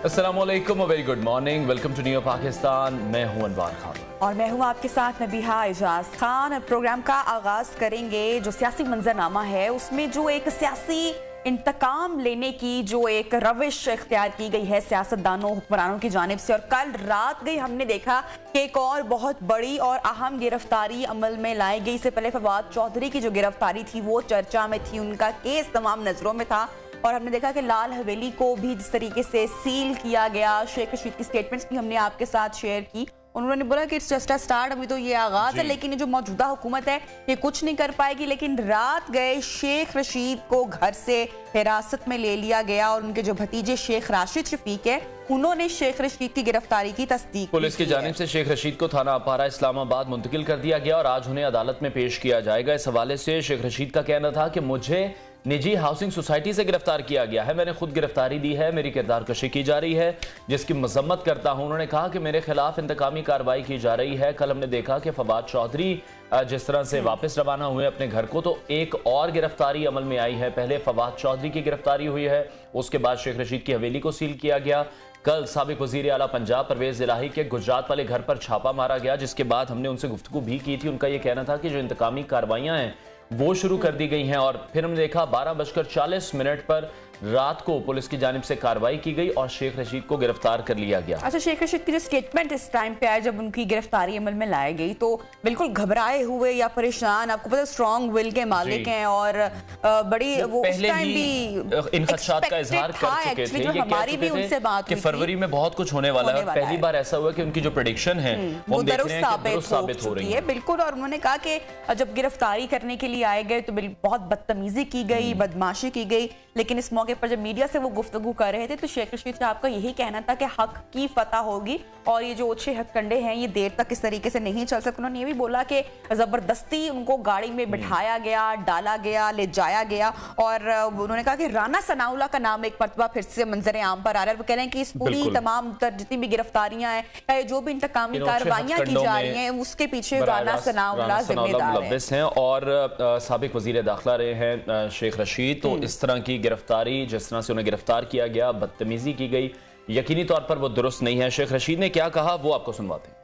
अस्सलामुअलैकुम, very good morning, welcome to new Pakistan. मैं हूं अनवार खान और मैं हूं आपके साथ नबीहा एजाज खान। प्रोग्राम का आगाज करेंगे। जो सियासी मंजरनामा है उसमें जो एक सियासी इंतकाम लेने की जो एक रविश इख्तियार की गई है सियासतदानों हुक्मरानों की जानिब से, और कल रात गई हमने देखा कि एक और बहुत बड़ी और अहम गिरफ्तारी अमल में लाई गई। इससे पहले फवाद चौधरी की जो गिरफ्तारी थी वो चर्चा में थी, उनका केस तमाम नजरों में था और हमने देखा कि लाल हवेली को भी जिस तरीके से सील किया गया। शेख रशीद की स्टेटमेंट्स भी हमने आपके साथ शेयर की। उन्होंने बोला कि इट्स जस्ट अ स्टार्ट, अभी तो ये आगाज है, लेकिन ये जो मौजूदा हुकूमत है ये कुछ नहीं कर पाएगी। लेकिन रात गए शेख रशीद को घर से हिरासत में ले लिया गया और उनके जो भतीजे शेख राशिद शफीक है उन्होंने शेख रशीद की गिरफ्तारी की तस्दीक। पुलिस की जानिब से शेख रशीद को थाना अपारा इस्लामाबाद मुंतकिल कर दिया गया और आज उन्हें अदालत में पेश किया जाएगा। इस हवाले से शेख रशीद का कहना था कि मुझे निजी हाउसिंग सोसाइटी से गिरफ्तार किया गया है, मैंने खुद गिरफ्तारी दी है, मेरी किरदार कशी की जा रही है जिसकी मजम्मत करता हूं। उन्होंने कहा कि मेरे खिलाफ इंतकामी कार्रवाई की जा रही है। कल हमने देखा कि फवाद चौधरी जिस तरह से वापस रवाना हुए अपने घर को, तो एक और गिरफ्तारी अमल में आई है। पहले फवाद चौधरी की गिरफ्तारी हुई है, उसके बाद शेख रशीद की हवेली को सील किया गया। कल साबिक वजीर आला पंजाब परवेज इलाही के गुजरात वाले घर पर छापा मारा गया, जिसके बाद हमने उनसे गुफ्तगू भी की थी। उनका यह कहना था कि जो इंतकामी कार्रवाइयां हैं वो शुरू कर दी गई हैं। और फिर हमने देखा 12:40 पर रात को पुलिस की जानिब से कार्रवाई की गई और शेख रशीद को गिरफ्तार कर लिया गया। अच्छा, शेख रशीद की जो स्टेटमेंट इस टाइम पे आया जब उनकी गिरफ्तारी अमल में लाई गई तो बिल्कुल घबराए हुए या परेशान, आपको पता स्ट्रॉन्ग विल के मालिक हैं और बड़ी वो उस टाइम भी इन खदशात का इजहार कर चुके थे। ये हमारी भी उनसे बात कि फरवरी में बहुत कुछ होने वाला है। पहली बार ऐसा हुआ कि उनकी जो प्रेडिक्शन है वो दुरुस्त साबित हो रही है। बिल्कुल। और उन्होंने कहा कि जब गिरफ्तारी करने के लिए आए गए तो बहुत बदतमीजी की गई, बदमाशी की गई, लेकिन इस मौके पर जब मीडिया से वो गुफ्तगू कर रहे थे तो शेख रशीद साहब का यही कहना था कि हक की फतह होगी और ये जो ओछे हथकंडे हैं ये देर तक इस तरीके से नहीं चल सकते। उन्होंने ये भी बोला कि जबरदस्ती उनको गाड़ी में बिठाया गया, डाला गया, ले जाया गया। और उन्होंने कहा कि राना सनाउल्लाह का नाम एक मरतबा फिर से मंजर आम पर आ रहा है। वो कह रहे हैं कि इस पूरी तमाम जितनी भी गिरफ्तारियां हैं या जो भी इंतकामी कार्रवाइयां की जा रही हैं उसके पीछे राना सनाउल्लाह जिम्मेदार हैं। और साबिक वजीर दाखिला रहे हैं शेख रशीद, तो इस तरह की गिरफ्तारी जिस तरह से उन्हें गिरफ्तार किया गया, बदतमीजी की गई, यकीनी तौर पर वो दुरुस्त नहीं है। शेख रशीद ने क्या कहा वो आपको सुनवाते हैं।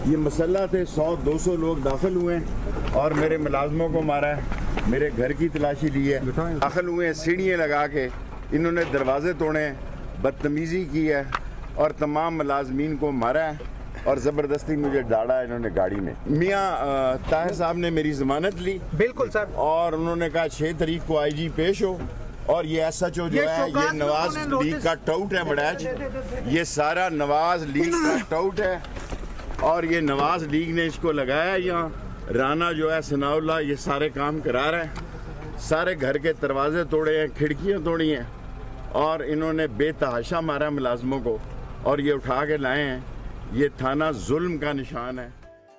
ये मसला थे 100-200 लोग दाखिल हुए और मेरे मुलाजमों को मारा है, मेरे घर की तलाशी ली है, दाखिल हुए सीढ़ियाँ लगा के, इन्होंने दरवाजे तोड़े, बदतमीजी की है और तमाम मुलाजमीन को मारा है और जबरदस्ती मुझे डाला है इन्होंने गाड़ी में। मियाँ ताहिर साहब ने मेरी जमानत ली, बिल्कुल सर, और उन्होंने कहा 6 तारीख को IG पेश हो। और ये SHO जो है ये नवाज लीग का टाउट है बड़ैच, ये सारा नवाज लीग का टाउट है और ये नवाज लीग ने इसको लगाया यहाँ। राना जो है सनाउल्लाह ये सारे काम करा रहा है, सारे घर के दरवाजे तोड़े हैं, खिड़कियाँ तोड़ी हैं और इन्होंने बेतहाशा मारा मुलाजमों को और ये उठा के लाए हैं। ये थाना जुल्म का निशान है।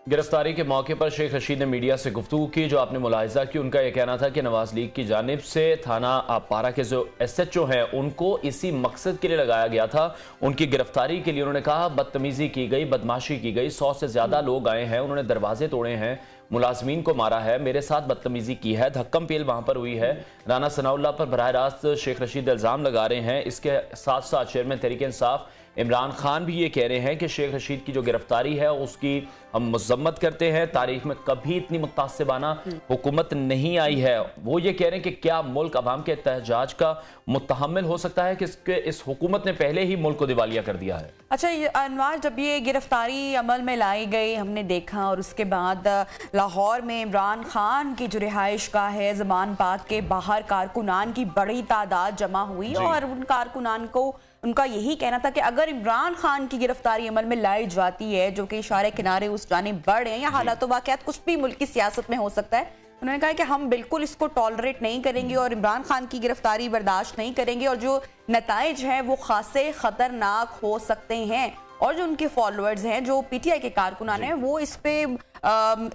गिरफ्तारी के मौके पर शेख रशीद ने मीडिया से गुफ्तगू की। जो आपने मुलाहिजा की, उनका यह कहना था कि नवाज लीग की जानिब से थाना अपारा के जो SHO हैं उनको इसी मकसद के लिए लगाया गया था, उनकी गिरफ्तारी के लिए। उन्होंने कहा बदतमीजी की गई, बदमाशी की गई, 100 से ज्यादा लोग आए हैं, उन्होंने दरवाजे तोड़े हैं, मुलाजमीन को मारा है, मेरे साथ बदतमीजी की है, धक्कम पेल वहां पर हुई है। राना सनाउल्लाह पर बराह रास्त शेख रशीद इल्जाम लगा रहे हैं। इसके साथ साथ चेयरमैन तहरीक इंसाफ इमरान खान भी ये कह रहे हैं कि शेख रशीद की जो गिरफ्तारी है उसकी हम मजम्मत करते हैं, तारीख में कभी इतनी मुतासिबाना हुकूमत नहीं आई है। वो ये कह रहे हैं कि क्या मुल्क अवाम के एहतजाज का मुतहम्मिल हो सकता है कि इस हुकूमत ने पहले ही मुल्क को दिवालिया कर दिया है। अच्छा अनवार, जब ये गिरफ्तारी अमल में लाई गई हमने देखा और उसके बाद लाहौर में इमरान खान की जो रिहाइश का है ज़मान पाक के बाहर कारकुनान की बड़ी तादाद जमा हुई और उन कारकुनान को उनका यही कहना था कि अगर इमरान खान की गिरफ्तारी अमल में लाई जाती है, जो कि इशारे किनारे उस जानिब बढ़ हैं या हालात वाक़यात कुछ भी मुल्क की सियासत में हो सकता है, उन्होंने कहा कि हम बिल्कुल इसको टॉलरेट नहीं करेंगे और इमरान खान की गिरफ्तारी बर्दाश्त नहीं करेंगे और जो नताइज हैं वो खासे खतरनाक हो सकते हैं। और जो उनके फॉलोअर्स हैं, जो PTI के कारकुनान हैं, वो इस पे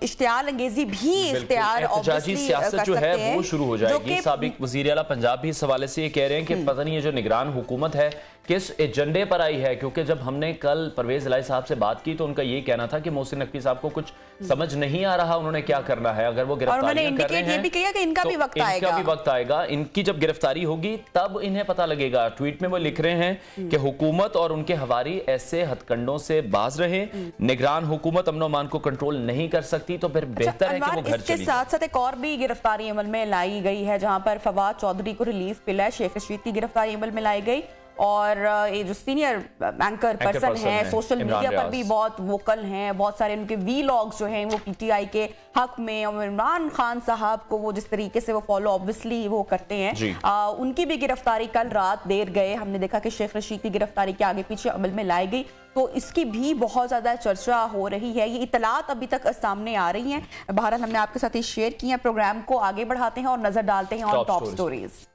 इश्तियार अंगेजी भी इख्तियार एहतजाजी सियासत जो है वो शुरू हो जाएगी। साबिक वज़ीर आला पंजाब भी इस हवाले से ये कह रहे हैं कि पता नहीं ये जो निगरान हुकूमत है किस एजेंडे पर आई है, क्योंकि जब हमने कल परवेज इलाही साहब से बात की तो उनका ये कहना था कि मोहसिन नकवी साहब को कुछ समझ नहीं आ रहा उन्होंने क्या करना है। अगर वो गिरफ्तारियां कर रहे हैं कि इनका भी वक्त आएगा, इनकी जब गिरफ्तारी होगी तब इन्हें पता लगेगा। ट्वीट में वो लिख रहे हैं कि हुकूमत और उनके हवारी ऐसे हथकंडों से बाज रहे, निगरान हुकूमत अमन अमान को कंट्रोल नहीं कर सकती तो फिर बेहतर है कि वो घर चली जाए। साथ साथ एक और भी गिरफ्तारी अमल में लाई गई है जहां पर फवाद चौधरी को रिलीफ मिला है। शेख रशीद की गिरफ्तारी अमल में लाई गई और ये जो सीनियर एंकर पर्सन है सोशल मीडिया पर भी बहुत वोकल हैं, बहुत सारे उनके वीलॉग्स जो हैं वो पीटीआई के हक में, और इमरान खान साहब को वो जिस तरीके से वो फॉलो ऑब्वियसली वो करते हैं, उनकी भी गिरफ्तारी कल रात देर गए। हमने देखा कि शेख रशीद की गिरफ्तारी के आगे पीछे अमल में लाई गई, तो इसकी भी बहुत ज्यादा चर्चा हो रही है। ये इतलात अभी तक सामने आ रही हैं। बहरहाल हमने आपके साथ ही शेयर किया। प्रोग्राम को आगे बढ़ाते हैं और नजर डालते हैं on top stories.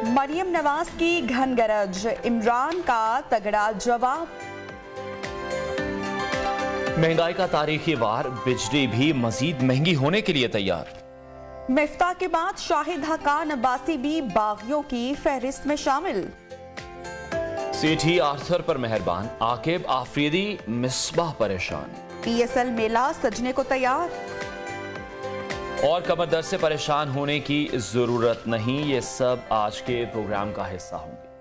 Maryam Nawaz की घनगरज, इमरान का तगड़ा जवाब। महंगाई का तारीखी वार, बिजली भी मजीद महंगी होने के लिए तैयार। मिफ्ताह के बाद शाहिद हकान अब्बासी भी बागियों की फहरिस्त में शामिल। सेठी आर्थर पर मेहरबान, आकिब आफरीदी मिसबाह परेशान। PSL मेला सजने को तैयार। और कमर दर्द से परेशान होने की जरूरत नहीं, ये सब आज के प्रोग्राम का हिस्सा होंगे।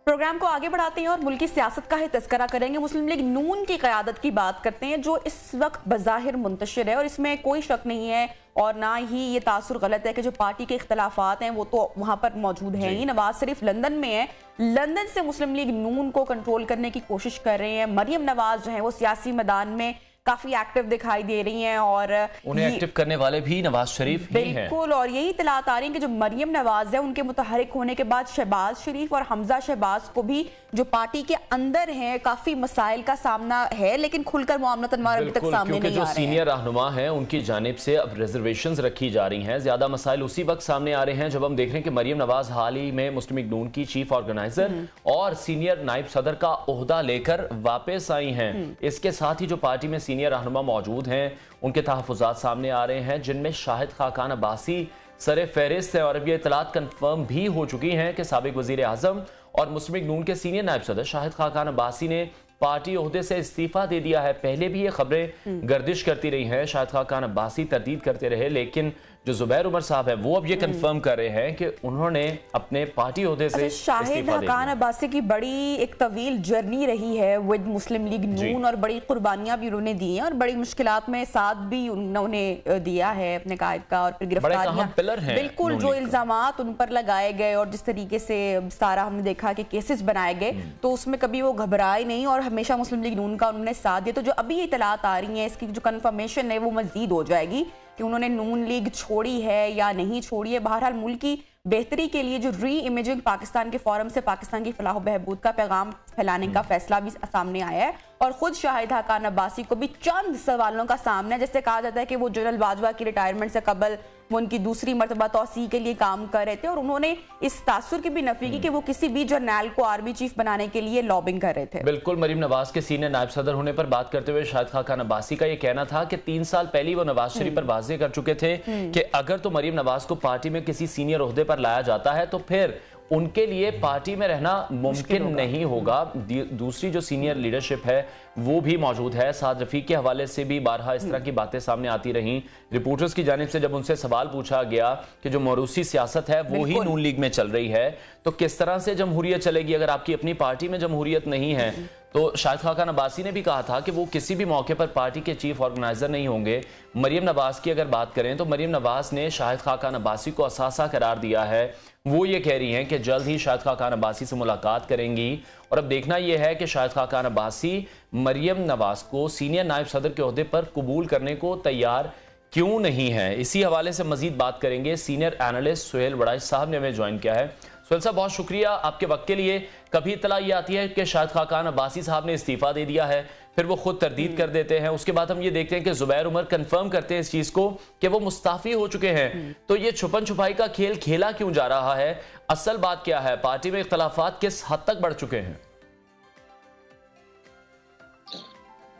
प्रोग्राम को आगे बढ़ाते हैं और मुल्की सियासत का ही तस्करा करेंगे। मुस्लिम लीग नून की क़यादत की बात करते हैं जो इस वक्त बज़ाहिर मुंतशिर है और इसमें कोई शक नहीं है और ना ही ये तासुर गलत है कि जो पार्टी के इख्तलाफात हैं वो तो वहां पर मौजूद हैं ही। नवाज शरीफ लंदन में है, लंदन से मुस्लिम लीग नून को कंट्रोल करने की कोशिश कर रहे हैं। मरियम नवाज जो है वो सियासी मैदान में काफी एक्टिव दिखाई दे रही हैं और उन्हें एक्टिव करने वाले भी नवाज शरीफ ही हैं। बिल्कुल, और यही इत्तलात आ रही है कि जो मरियम नवाज है उनके मुतहरिक होने के बाद शहबाज शरीफ और हमजा शहबाज को भी जो पार्टी के अंदर हैं काफी मसाइल का सामना है, लेकिन खुलकर मामला तनवार अभी तक सामने नहीं आ रहे हैं। जो सीनियर रहनुमा हैं उनकी जानिब से अब रिजर्वेशंस रखी जा रही हैं। ज्यादा मसाइल उसी वक्त सामने आ रहे हैं जब हम देख रहे हैं कि मरियम नवाज हाल ही में मुस्लिम लीग नून की चीफ ऑर्गेनाइजर और सीनियर नायब सदर का ओहदा लेकर वापस आई हैं। इसके साथ ही जो पार्टी में सीनियर रहनुमा मौजूद हैं उनके तहफ़्फ़ुज़ात सामने आ रहे हैं जिनमें शाहिद खाकान अब्बासी सरे फहरिस्त है और अब ये इतलात कंफर्म भी हो चुकी हैं कि साबिक वज़ीर आज़म और मुस्लिम लीग नून के सीनियर नायब सदर शाहिद खाकान अब्बासी ने पार्टी ओहदे से इस्तीफा दे दिया है। पहले भी ये खबरें गर्दिश करती रही हैं, शाहिद खाकान अब्बासी तरदीद करते रहे, लेकिन जो जुबैर उमर साहब है वो अब ये कंफर्म कर रहे हैं कि उन्होंने अपने पार्टी ओहदे से शाहिद खाकान अब्बासी की बड़ी एक तवील जर्नी रही है विद मुस्लिम लीग नून और बड़ी कुर्बानियां भी उन्होंने दी हैं और बड़ी मुश्किलात में साथ भी उन्होंने दिया है अपने कायद का और फिर गिरफ्तारियां बिल्कुल जो इल्जामात उन पर लगाए गए और जिस तरीके से सारा हमने देखा कि केसेस बनाए गए तो उसमें कभी वो घबराए नहीं और हमेशा मुस्लिम लीग नून का उन्होंने साथ दिया। तो जो अभी इतलात आ रही हैं इसकी जो कंफर्मेशन है वो मजीद हो जाएगी कि उन्होंने नून लीग छोड़ी है या नहीं छोड़ी है। बहरहाल मुल्क की बेहतरी के लिए जो री इमेजिंग पाकिस्तान के फोरम से पाकिस्तान की फलाह बहबूद का पैगाम फैलाने का फैसला भी सामने आया है और खुद शाहिद खाकान अब्बासी को भी चंद सवालों का सामना है। जैसे कहा जाता है कि वो जनरल बाजवा की रिटायरमेंट से कबल वो उनकी दूसरी मरतबा तौसी के लिए काम कर रहे थे और उन्होंने इस तासुर की भी नफी की कि वो किसी भी जर्नैल को आर्मी चीफ बनाने के लिए लॉबिंग कर रहे थे। बिल्कुल, मरीम नवाज के सीनियर नायब सदर होने पर बात करते हुए शाहिद खाकान अब्बासी का ये कहना था कि 3 साल पहले वो नवाज शरीफ पर वाज़ेह कर चुके थे कि अगर तो मरीम नवाज को पार्टी में किसी सीनियर ओहदे पर लाया जाता है तो फिर उनके लिए पार्टी में रहना मुमकिन नहीं होगा। दूसरी जो सीनियर लीडरशिप है वो भी मौजूद है। साद रफीक के हवाले से भी बारहा इस तरह की बातें सामने आती रहीं। रिपोर्टर्स की जानिब से जब उनसे सवाल पूछा गया कि जो मौरूसी सियासत है वो ही नून लीग में चल रही है तो किस तरह से जमहूरियत चलेगी अगर आपकी अपनी पार्टी में जमहूरियत नहीं है। तो शाहिद खाकान अब्बासी ने भी कहा था कि वो किसी भी मौके पर पार्टी के चीफ ऑर्गेनाइजर नहीं होंगे। मरियम नवाज की अगर बात करें तो मरियम नवाज ने शाहिद खाकान अब्बासी को असासा करार दिया है। वो ये कह रही हैं कि जल्द ही शाहिद खाकान अब्बासी से मुलाकात करेंगी और अब देखना यह है कि शाहिद खाकान अब्बासी मरियम नवाज को सीनियर नायब सदर के ओहदे पर कबूल करने को तैयार क्यों नहीं है। इसी हवाले से मजीद बात करेंगे। सीनियर एनालिस्ट सुहेल वड़ाई साहब ने हमें ज्वाइन किया है। सुहेल साहब बहुत शुक्रिया आपके वक्त के लिए। कभी इतला ये आती है कि शाहिद खाकान अब्बासी साहब ने इस्तीफा दे दिया है, फिर वो खुद तरदीद कर देते हैं, उसके बाद हम ये देखते हैं कि जुबैर उमर कंफर्म करते हैं इस चीज को कि वो मुस्ताफी हो चुके हैं। तो ये छुपन छुपाई का खेल खेला क्यों जा रहा है? असल बात क्या है? पार्टी में इख्तलाफात किस हद तक बढ़ चुके हैं?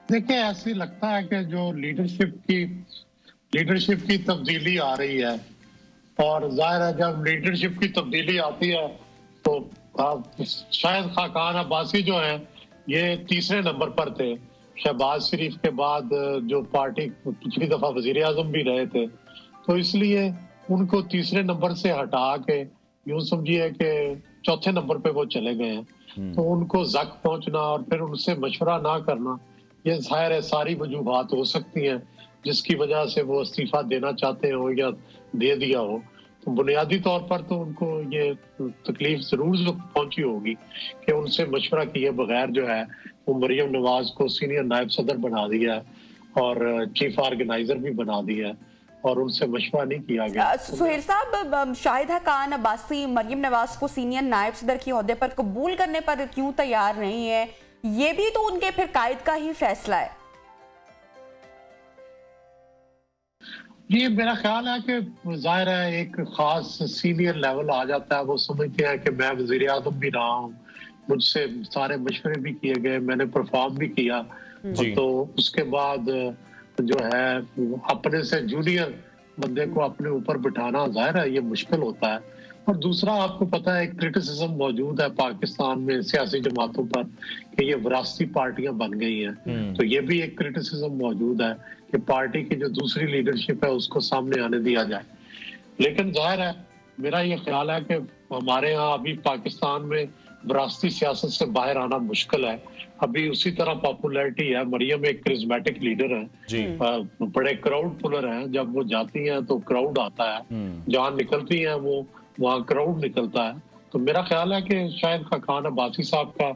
देखिए, ऐसे लगता है कि जो लीडरशिप की तब्दीली आ रही है, और जाहिर है जब लीडरशिप की तब्दीली आती है तो शायद खाकान अब्बासी जो है ये तीसरे नंबर पर थे। शहबाज शरीफ के बाद जो पार्टी पिछली दफा वजीर आजम भी रहे थे, तो इसलिए उनको तीसरे नंबर से हटा के यूं समझिए कि चौथे नंबर पे वो चले गए हैं। तो उनको जक पहुंचना और फिर उनसे मशवरा ना करना, ये जाहिर है सारी वजूहात हो सकती हैं जिसकी वजह से वो इस्तीफा देना चाहते हो या दे दिया हो। तो बुनियादी तौर पर तो उनको ये तकलीफ जरूर पहुंची होगी कि उनसे मशवरा किए बगैर जो है वो मरियम नवाज को सीनियर नायब सदर बना दिया है और चीफ ऑर्गेनाइजर भी बना दिया है और उनसे मशवरा नहीं किया गया। सुहेल साहब, शाहिदा खान अब्बासी मरियम नवाज को सीनियर नायब सदर के ओहदे पर कबूल करने पर क्यों तैयार नहीं है? ये भी तो उनके फिर कायद का ही फैसला है। ये मेरा ख्याल है कि जाहिर है एक खास सीनियर लेवल आ जाता है, वो समझते हैं कि मैं वजीर आजम भी रहा हूँ, मुझसे सारे मशवरे भी किए गए, मैंने परफॉर्म भी किया, तो उसके बाद जो है अपने से जूनियर बंदे को अपने ऊपर बिठाना जाहिर है ये मुश्किल होता है। और दूसरा, आपको पता है क्रिटिसिज्म मौजूद है पाकिस्तान में सियासी जमातों पर कि ये विरासती पार्टियां बन गई हैं, तो ये भी एक क्रिटिसिज्म मौजूद है कि पार्टी की जो दूसरी लीडरशिप है उसको सामने आने दिया जाए। लेकिन जाहिर है मेरा ये ख्याल है कि हमारे यहाँ अभी पाकिस्तान में विरासती सियासत से बाहर आना मुश्किल है। अभी उसी तरह पॉपुलैरिटी है, मरियम एक करिज्मेटिक लीडर है, बड़े क्राउड पुलर हैं, जब वो जाती हैं तो क्राउड आता है, जहाँ निकलती हैं वो वहाँ क्राउड निकलता है। तो मेरा ख्याल है कि शायद खाकान अब्बासी साहब का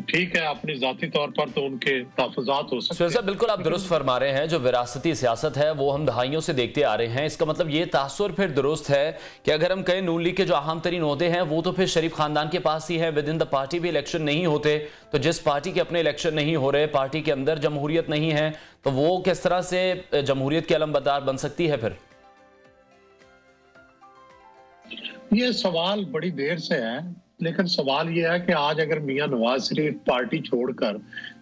ठीक है अपनी जाती तौर पर तो उनके तहफ़्फ़ुज़ात हो सकते हैं। बिल्कुल आप दुरुस्त फरमा रहे हैं, जो विरासती सियासत है वो हम दहाइयों से देखते आ रहे हैं। इसका मतलब ये तासुर फिर दुरुस्त है कि अगर हम कहें नून लीग के जो अहम तरीन ओहदे हैं वो तो फिर शरीफ खानदान के पास ही है, विद इन द पार्टी भी इलेक्शन नहीं होते, तो जिस पार्टी के अपने इलेक्शन नहीं हो रहे, पार्टी के अंदर जमहूरियत नहीं है, तो वो किस तरह से जमहूरियत के अलमबरदार बन सकती है? फिर ये सवाल बड़ी देर से है, लेकिन सवाल ये है कि आज अगर मियां नवाज शरीफ पार्टी छोड़कर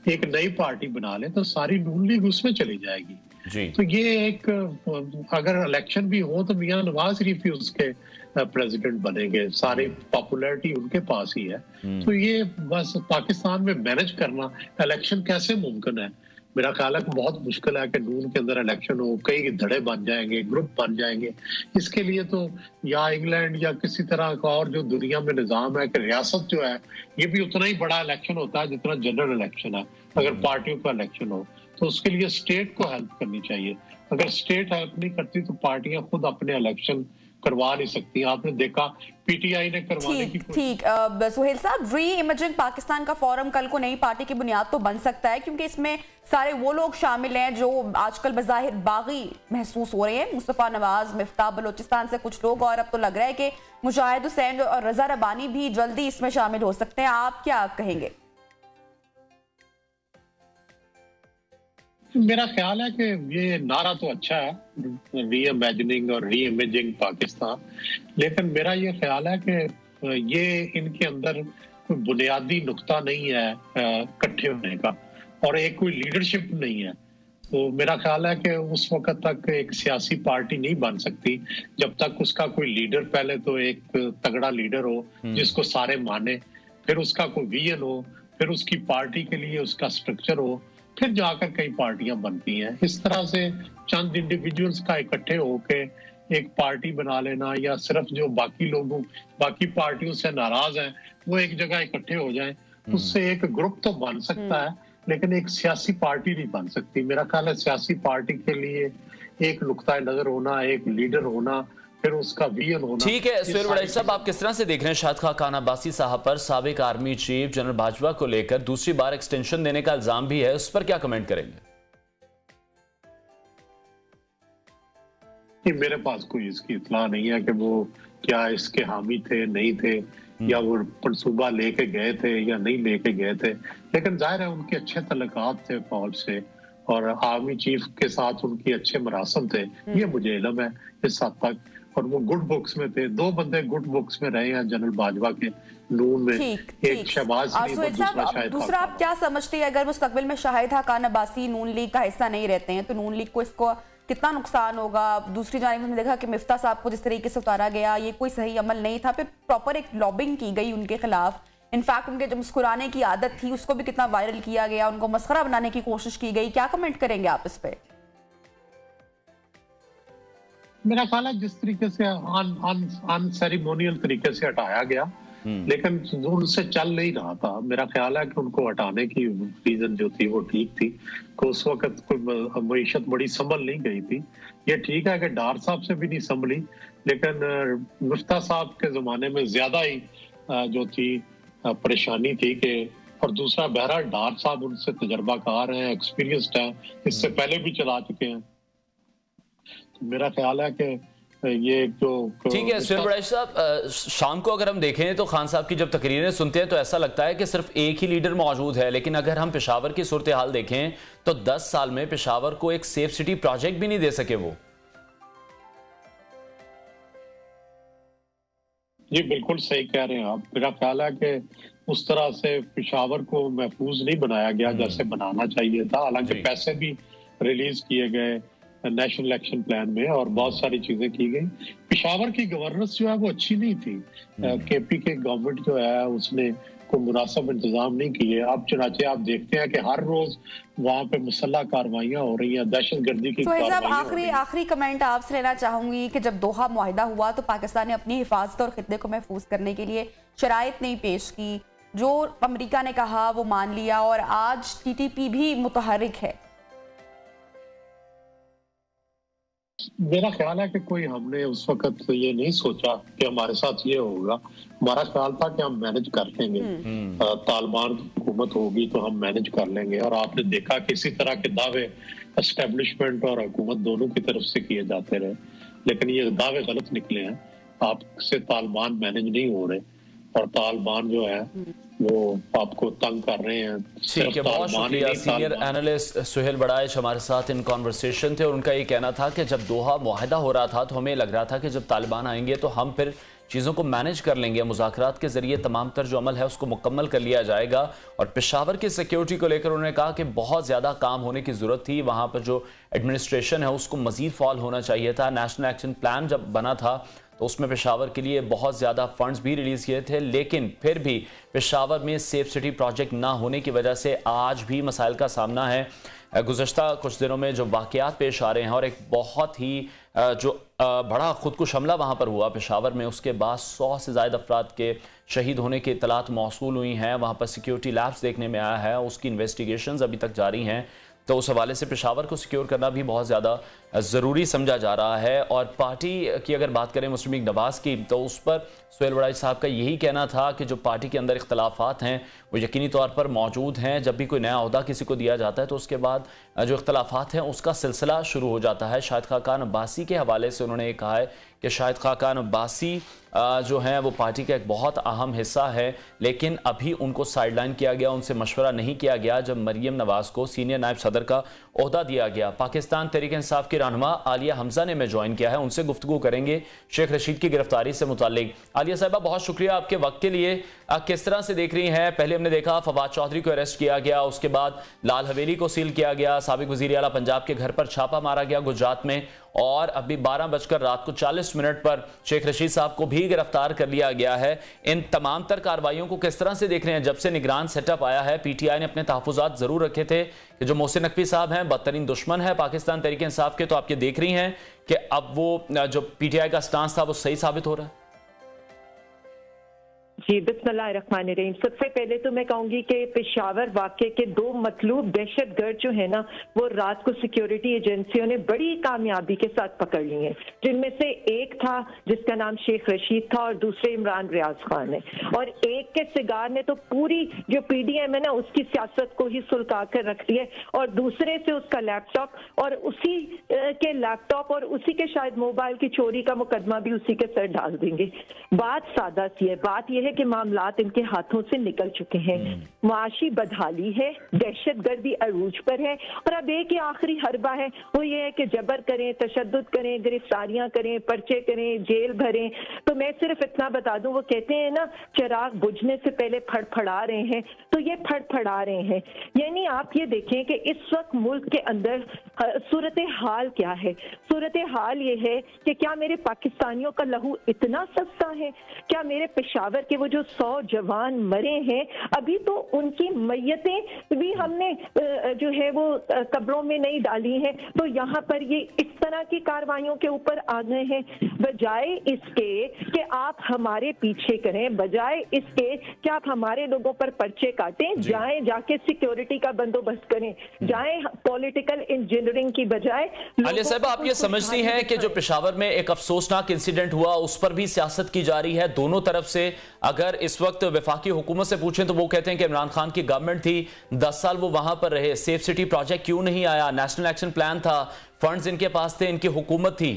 एक नई पार्टी बना ले तो सारी नून लीग उसमें चली जाएगी जी। तो ये एक, अगर इलेक्शन भी हो तो मियां नवाज शरीफ ही उसके प्रेसिडेंट बनेंगे, सारी पॉपुलैरिटी उनके पास ही है। तो ये बस पाकिस्तान में मैनेज करना, इलेक्शन कैसे मुमकिन है? मेरा ख्याल है कि बहुत मुश्किल है कि नून के अंदर इलेक्शन हो, कई धड़े बन जाएंगे, ग्रुप बन जाएंगे। इसके लिए तो या इंग्लैंड या किसी तरह का और जो दुनिया में निजाम है कि रियासत जो है ये भी उतना ही बड़ा इलेक्शन होता है जितना जनरल इलेक्शन है। अगर पार्टियों का इलेक्शन हो तो उसके लिए स्टेट को हेल्प करनी चाहिए। अगर स्टेट हेल्प नहीं करती तो पार्टियां खुद अपने इलेक्शन करवा नहीं सकती। आपने देखा पीटीआई ने करवाने की ठीक। सुहेल साहब, री इमेजिंग पाकिस्तान का फोरम कल को नई पार्टी की बुनियाद तो बन सकता है, क्योंकि इसमें सारे वो लोग शामिल हैं जो आजकल बज़ाहिर बागी महसूस हो रहे हैं। मुस्तफा नवाज, मिफ्ताह बलोचिस्तान से कुछ लोग, और अब तो लग रहा है कि मुजाहिद हुसैन और रजा रबानी भी जल्दी इसमें शामिल हो सकते हैं। आप क्या कहेंगे? मेरा ख्याल है कि ये नारा तो अच्छा है, री इमेजिनिंग और री इमेजिंग पाकिस्तान, लेकिन मेरा ये ख्याल है कि ये इनके अंदर कोई बुनियादी नुक्ता नहीं है इकट्ठे होने का, और एक कोई लीडरशिप नहीं है। तो मेरा ख्याल है कि उस वक्त तक एक सियासी पार्टी नहीं बन सकती जब तक उसका कोई लीडर, पहले तो एक तगड़ा लीडर हो जिसको सारे माने, फिर उसका कोई विजन हो, फिर उसकी पार्टी के लिए उसका स्ट्रक्चर हो, फिर जाकर कई पार्टियां बनती हैं। इस तरह से चंद इंडिविजुअल्स का इकट्ठे होके एक पार्टी बना लेना, या सिर्फ जो बाकी पार्टियों से नाराज हैं वो एक जगह इकट्ठे हो जाएं, उससे एक ग्रुप तो बन सकता है, लेकिन एक सियासी पार्टी नहीं बन सकती। मेरा ख्याल है सियासी पार्टी के लिए एक नुक्ता नजर होना, एक लीडर होना, फिर उसका विजन होना। ठीक है सुहेल वड़ैच साहब, आप किस तरह से देख रहे हैं शाहिद खान अब्बासी साहब पर साबिक आर्मी चीफ जनरल बाजवा को लेकर दूसरी बार एक्सटेंशन देने का इल्जाम भी है, उस पर क्या कमेंट करेंगे? मेरे पास कोई इसकी इत्तला नहीं है कि वो क्या इसके हामी थे, नहीं थे, या वो मनसूबा लेके गए थे या नहीं लेके गए थे, लेकिन जाहिर है उनके अच्छे तल्लुकात थे फौज से और आर्मी चीफ के साथ उनकी अच्छे मरासम थे, ये मुझे इल्म है इस हद तक। और वो गुड बुक्स में थे, 2 बंदे गुड बुक्स में रहे हैं जनरल बाजवा के, नून में, एक शहबाज शरीफ और दूसरा शाहिद दूसरा आप क्या समझते हैं अगर मुस्तकबिल में शाहिद खाकान अब्बासी नून लीग का हिस्सा नहीं रहते हैं तो नून लीग को इसको कितना नुकसान होगा? दूसरी जानिब हमने देखा कि मिफ्ता साहब को जिस तरीके से उतारा गया ये कोई सही अमल नहीं था, फिर प्रॉपर एक लॉबिंग की गई उनके खिलाफ, इनफैक्ट उनके जो मुस्कुराने की आदत थी उसको भी कितना वायरल किया गया, उनको मस्खरा बनाने की कोशिश की गई। क्या कमेंट करेंगे आप इस पे? मेरा ख्याल है जिस तरीके से अनसेरेमोनियल तरीके से हटाया गया, लेकिन उनसे चल नहीं रहा था। मेरा ख्याल है कि उनको हटाने की रीजन जो थी वो ठीक थी कि उस वक्त कोई मईशत बड़ी संभल नहीं गई थी। ये ठीक है कि डार साहब से भी नहीं संभली, लेकिन मुफ्ता साहब के जमाने में ज्यादा ही जो थी परेशानी थी कि, और दूसरा बहरहाल डार साहब उनसे तजर्बाकार हैं, एक्सपीरियंस्ड हैं, इससे पहले भी चला चुके हैं। तो मेरा ख्याल है कि ये जो ठीक है सुहेल बड़ाई साहब, शाम को अगर हम देखें तो खान साहब की जब तकरीरें सुनते हैं तो ऐसा लगता है कि सिर्फ एक ही लीडर मौजूद है, लेकिन अगर हम पेशावर की सूरत हाल देखें तो 10 साल में पेशावर को एक सेफ सिटी प्रोजेक्ट भी नहीं दे सके वो। जी बिल्कुल सही कह रहे हैं आप। मेरा ख्याल है कि उस तरह से पेशावर को महफूज नहीं बनाया गया जैसे बनाना चाहिए था। हालांकि पैसे भी रिलीज किए गए नेशनल एक्शन प्लान में और बहुत सारी चीजें की गई। पेशावर की गवर्नेंस जो है वो अच्छी नहीं थी। केपी के गवर्नमेंट जो है उसने कोई मुनासिब इंतजाम नहीं किए। अब चुनाचे आप देखते हैं कि हर रोज वहाँ पे मुसल्लह कार्रवाइयां हो रही हैं, दहशतगर्दी की आखिरी कमेंट आपसे लेना चाहूंगी कि जब दोहा मुआहिदा हुआ तो पाकिस्तान ने अपनी हिफाजत और खित्ते को महफूज करने के लिए शराइत नहीं पेश की, जो अमेरिका ने कहा वो मान लिया और आज TTP भी मुतहर्रिक है। मेरा ख्याल है कि कोई हमने उस वक्त ये नहीं सोचा कि हमारे साथ ये होगा। हमारा ख्याल था कि हम मैनेज कर लेंगे, तालिबान हुकूमत होगी तो हम मैनेज कर लेंगे। और आपने देखा कि इसी तरह के दावे एस्टेब्लिशमेंट और हुकूमत दोनों की तरफ से किए जाते रहे, लेकिन ये दावे गलत निकले हैं। आपसे तालिबान मैनेज नहीं हो रहे और तालिबान जो है वो आपको तंग कर रहे हैं। ठीक है, बहुत शुक्रिया। सीनियर एनालिस्ट सुहेल बड़ाइश हमारे साथ इन कॉन्वर्सेशन थे और उनका ये कहना था कि जब दोहा मुआहिदा हो रहा था तो हमें लग रहा था कि जब तालिबान आएंगे तो हम फिर चीज़ों को मैनेज कर लेंगे, मुज़ाकरात के जरिए तमाम तर जो अमल है उसको मुकम्मल कर लिया जाएगा। और पेशावर की सिक्योरिटी को लेकर उन्होंने कहा कि बहुत ज़्यादा काम होने की ज़रूरत थी, वहाँ पर जो एडमिनिस्ट्रेशन है उसको मज़ीद फॉल होना चाहिए था। नेशनल एक्शन प्लान जब बना था तो उसमें पेशावर के लिए बहुत ज़्यादा फंड्स भी रिलीज़ किए थे, लेकिन फिर भी पेशावर में सेफ सिटी प्रोजेक्ट ना होने की वजह से आज भी मसाइल का सामना है। गुज़श्ता कुछ दिनों में जो वाक़यात पेश आ रहे हैं और एक बहुत ही जो बड़ा खुदकुश हमला वहाँ पर हुआ पेशावर में, उसके बाद 100 से ज़्यादा अफराद के शहीद होने की इत्तलात मौसूल हुई हैं। वहाँ पर सिक्योरिटी लैब्स देखने में आया है, उसकी इन्वेस्टिगेशंस अभी तक जारी हैं। तो उस हवाले से पेशावर को सिक्योर करना भी बहुत ज़्यादा ज़रूरी समझा जा रहा है। और पार्टी की अगर बात करें मुस्लिम लीग नवाज़ की, तो उस पर सुहेल बड़ाइश साहब का यही कहना था कि जो पार्टी के अंदर इख्तलाफात हैं वो यकीनी तौर पर मौजूद हैं। जब भी कोई नया ओहदा किसी को दिया जाता है तो उसके बाद जो इख्तलाफात हैं उसका सिलसिला शुरू हो जाता है। शाहिद खाकान अब्बासी के हवाले से उन्होंने ये कहा है कि शाहिद खाकान अब्बासी जो हैं वो पार्टी का एक बहुत अहम हिस्सा है, लेकिन अभी उनको साइडलाइन किया गया, उनसे मशवरा नहीं किया गया जब मरियम नवाज़ को सीनियर नायब सदर का ओहदा दिया गया। पाकिस्तान तहरीक इंसाफ की रहनुमा आलिया हमजा ने में ज्वाइन किया है, उनसे गुफ्तगू करेंगे शेख रशीद की गिरफ्तारी से मुतालिक। आलिया साहिबा, बहुत शुक्रिया आपके वक्त के लिए। किस तरह से देख रही हैं? पहले हमने देखा फवाद चौधरी को अरेस्ट किया गया, उसके बाद लाल हवेली को सील किया गया, साबिक वजीर आला पंजाब के घर पर छापा मारा गया गुजरात में, और अभी 12:40 पर शेख रशीद साहब को भी गिरफ्तार कर लिया गया है। इन तमाम तर कार्रवाइयों को किस तरह से देख रहे हैं? जब से निगरान सेटअप आया है, PTI ने अपने तहफुजात जरूर रखे थे कि जो मोहसिन नकवी साहब हैं बदतरीन दुश्मन है पाकिस्तान तहरीक इंसाफ के, तो आप ये देख रही हैं कि अब वो जो PTI का स्टांस था वो सही साबित हो रहा है। जी बिस्मिल्लाहिर्रहमानिर्रहीम। सबसे पहले तो मैं कहूंगी कि पेशावर वाक़े के 2 मतलूब दहशतगर्द जो है ना वो रात को सिक्योरिटी एजेंसियों ने बड़ी कामयाबी के साथ पकड़ लिए हैं, जिनमें से एक था जिसका नाम शेख रशीद था और दूसरे इमरान रियाज खान है। और एक के सिगार ने तो पूरी जो PDM है ना उसकी सियासत को ही सुलगा कर रख दिया, और दूसरे से उसका लैपटॉप और उसी के लैपटॉप और उसी के शायद मोबाइल की चोरी का मुकदमा भी उसी के सर डाल देंगे। बात सादा सी है, बात यह है के मामलात इनके हाथों से निकल चुके हैं। मुआशी बदहाली है, दहशतगर्दी अरूज पर है, और अब एक ही आखिरी हरबा है, वो ये है कि जबर करें, तशद्दुद करें, गिरफ्तारियां करें, पर्चे करें, जेल भरें। तो मैं सिर्फ इतना बता दूं, वो कहते हैं ना चिराग बुझने से पहले फड़फड़ा रहे हैं, तो ये फड़फड़ा रहे हैं। यानी आप ये देखें कि इस वक्त मुल्क के अंदर सूरत हाल क्या है। सूरत हाल ये है कि क्या मेरे पाकिस्तानियों का लहू इतना सस्ता है? क्या मेरे पेशावर के वो जो 100 जवान मरे हैं, अभी तो उनकी मैयतें भी हमने जो है वो कब्रों में नहीं डाली हैं, तो यहाँ पर ये इस तरह की कार्रवाइयों के ऊपर आ गए हैं। बजाय इसके कि आप हमारे पीछे करें, बजाय इसके कि आप हमारे लोगों पर पर्चे काटें, जाएं जाके सिक्योरिटी का बंदोबस्त करें, जाएं पॉलिटिकल इंजीनियरिंग की बजाय। आलिया साहब, आप ये समझती हैं कि जो पेशावर में एक अफसोसनाक इंसिडेंट हुआ उस पर भी सियासत की जा रही है दोनों तरफ से? अगर इस वक्त वफाकी हुकूमत से पूछें तो वो कहते हैं कि इमरान खान की गवर्नमेंट थी, 10 साल वो वहां पर रहे, सेफ सिटी प्रोजेक्ट क्यों नहीं आया? नेशनल एक्शन प्लान था, फंड्स इनके पास थे, इनकी हुकूमत थी।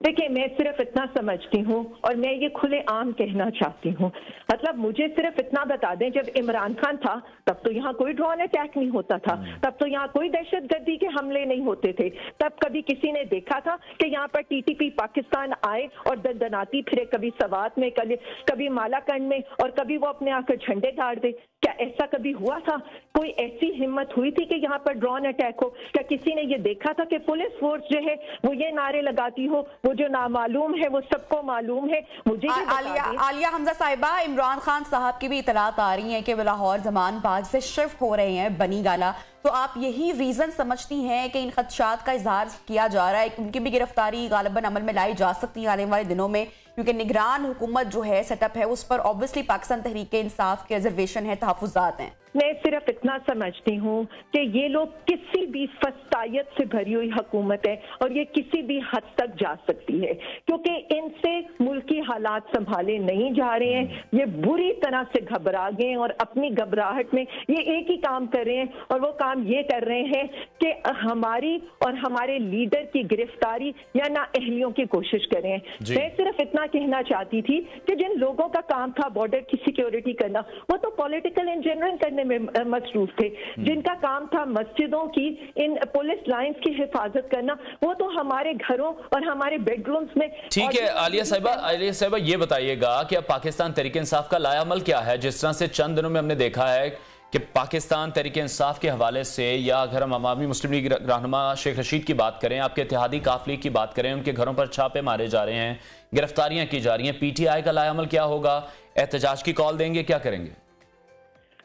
देखिए, मैं सिर्फ इतना समझती हूँ और मैं ये खुले आम कहना चाहती हूँ, मतलब मुझे सिर्फ इतना बता दें, जब इमरान खान था तब तो यहाँ कोई ड्रोन अटैक नहीं होता था, तब तो यहाँ कोई दहशतगर्दी के हमले नहीं होते थे, तब कभी किसी ने देखा था कि यहाँ पर टीटीपी पाकिस्तान आए और दंदनाती फिरे, कभी सवात में, कभी मालाकंड में, और कभी वो अपने आकर झंडे गाड़ दे? क्या ऐसा कभी हुआ था? कोई ऐसी हिम्मत हुई थी कि यहाँ पर ड्रोन अटैक हो? क्या किसी ने ये देखा था कि पुलिस फोर्स जो है वो ये नारे लगाती हो, वो जो नामालूम है वो सबको मालूम है? मुझे आलिया हमजा साहिबा, इमरान खान साहब की भी इतलात आ रही हैं कि वो लाहौर जमान बाग से शिफ्ट हो रहे हैं बनी गाला, तो आप यही रीजन समझती हैं कि इन खदशात का इजहार किया जा रहा है कि उनकी भी गिरफ्तारी गालिबन अमल में लाई जा सकती है आने वाले दिनों में, क्योंकि निगरान हुकूमत जो है सेटअप है उस पर ऑब्वियसली पाकिस्तान तहरीक इंसाफ के रिजर्वेशन है, तहफुजात हैं? मैं सिर्फ इतना समझती हूँ कि ये लोग किसी भी फस्तायत से भरी हुई हुकूमत है और ये किसी भी हद तक जा सकती है, क्योंकि इनसे मुल्की हालात संभाले नहीं जा रहे हैं। ये बुरी तरह से घबरा गए हैं और अपनी घबराहट में ये एक ही काम कर रहे हैं, और वो काम ये कर रहे हैं कि हमारी और हमारे लीडर की गिरफ्तारी या नाअहलियों की कोशिश करें। मैं सिर्फ इतना कहना चाहती थी कि जिन लोगों का काम था बॉर्डर की सिक्योरिटी करना, वो तो पॉलिटिकल इंजीनियरिंग करने में मसरूफ थे। जिनका काम था मस्जिदों की, इन पुलिस लाइंस की हिफाजत करना, वो तो हमारे घरों और हमारे बेडरूम्स में। ठीक है आलिया साहिबा, ये बताइएगा कि अब पाकिस्तान तहरीक इंसाफ का लायामल क्या है? जिस तरह से चंद दिनों में हमने देखा है कि पाकिस्तान तहरीक इंसाफ के हवाले से, या अगर हम अवामी मुस्लिम लीग रहनुमा शेख रशीद की बात करें, आपके इत्तेहादी काफिले की बात करें, उनके घरों पर छापे मारे जा रहे हैं, गिरफ्तारियां की जा रही हैं, पीटीआई का लायामल क्या होगा? एहतजाज की कॉल देंगे, क्या करेंगे?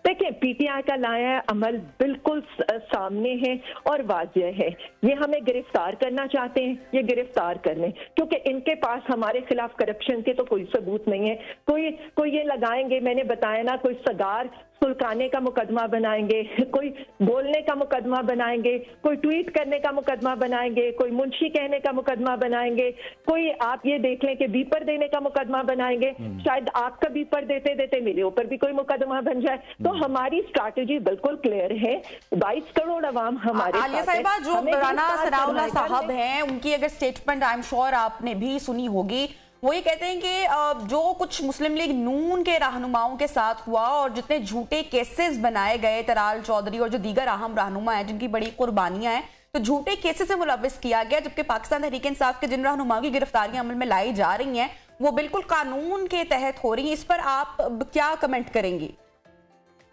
देखिए, पीटीआई का लाया अमल बिल्कुल सामने है और वाज़ेह है। ये हमें गिरफ्तार करना चाहते हैं, ये गिरफ्तार कर लें, क्योंकि इनके पास हमारे खिलाफ करप्शन के तो कोई सबूत नहीं है। कोई ये लगाएंगे, मैंने बताया ना, कोई सगार सुलकाने का मुकदमा बनाएंगे, कोई बोलने का मुकदमा बनाएंगे, कोई ट्वीट करने का मुकदमा बनाएंगे, कोई मुंशी कहने का मुकदमा बनाएंगे, कोई आप ये देख लें कि बीपर देने का मुकदमा बनाएंगे। शायद आपका बीपर देते देते मेरे ऊपर भी कोई मुकदमा बन जाए। तो हमारी स्ट्रैटेजी बिल्कुल क्लियर है। 22 करोड़ अवाम हमारे आलिया साहिबा, जो राना सनाउल्लाह साहब हैं, उनकी अगर स्टेटमेंट आई एम श्योर आपने भी सुनी होगी, वो ये कहते हैं कि जो कुछ मुस्लिम लीग नून के रहनुमाओं के साथ हुआ और जितने झूठे केसेस बनाए गए, तराल चौधरी और जो दीगर अहम रहनुमा हैं जिनकी बड़ी कुर्बानियां हैं, तो झूठे केसेस से मुलविस किया गया, जबकि पाकिस्तान तहरीक इंसाफ के जिन रहनुमाओं की गिरफ्तारियां अमल में लाई जा रही हैं वो बिल्कुल कानून के तहत हो रही है। इस पर आप क्या कमेंट करेंगी?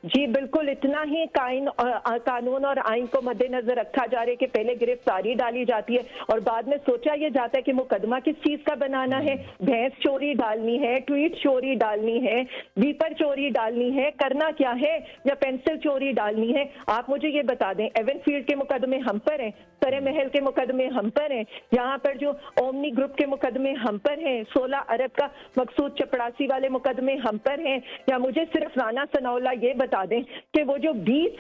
जी बिल्कुल, इतना ही कानून और आइन को मद्देनजर रखा जा रहा है कि पहले गिरफ्तारी डाली जाती है और बाद में सोचा यह जाता है कि मुकदमा किस चीज का बनाना है। भैंस चोरी डालनी है, ट्वीट चोरी डालनी है, बीपर चोरी डालनी है, करना क्या है, या पेंसिल चोरी डालनी है? आप मुझे ये बता दें, एवनफील्ड के मुकदमे हम पर हैं, सरे महल के मुकदमे हम पर हैं, यहाँ पर जो ओमनी ग्रुप के मुकदमे हम पर हैं, 16 अरब का मकसूद चपड़ासी वाले मुकदमे हम पर हैं, या मुझे सिर्फ राना सनाउल्लाह ये बता दें कि वो जो 20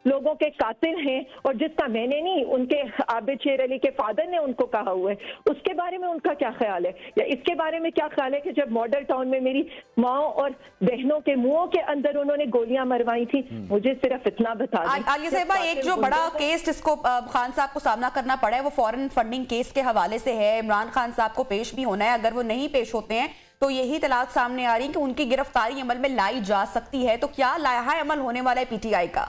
लोगों के कातिल हैं और जिसका मैंने नहीं, उनके आबिद शेर अली के फादर ने उनको कहा हुआ है, उसके बारे में उनका क्या ख्याल है? या इसके बारे में क्या ख्याल है कि जब मॉडल टाउन में मेरी माँ और बहनों के मुंहों के अंदर उन्होंने गोलियां मरवाई थी? मुझे सिर्फ इतना बता दें। आलिया साहिबा, एक जो बड़ा केस जिसको खान साहब को सामना करना पड़ा है वो फॉरेन फंडिंग केस के हवाले से है। इमरान खान साहब को पेश भी होना है, अगर वो नहीं पेश होते हैं तो यही इत्तलात सामने आ रही है कि उनकी गिरफ्तारी अमल में लाई जा सकती है। तो क्या लाया अमल होने वाला है पीटीआई का?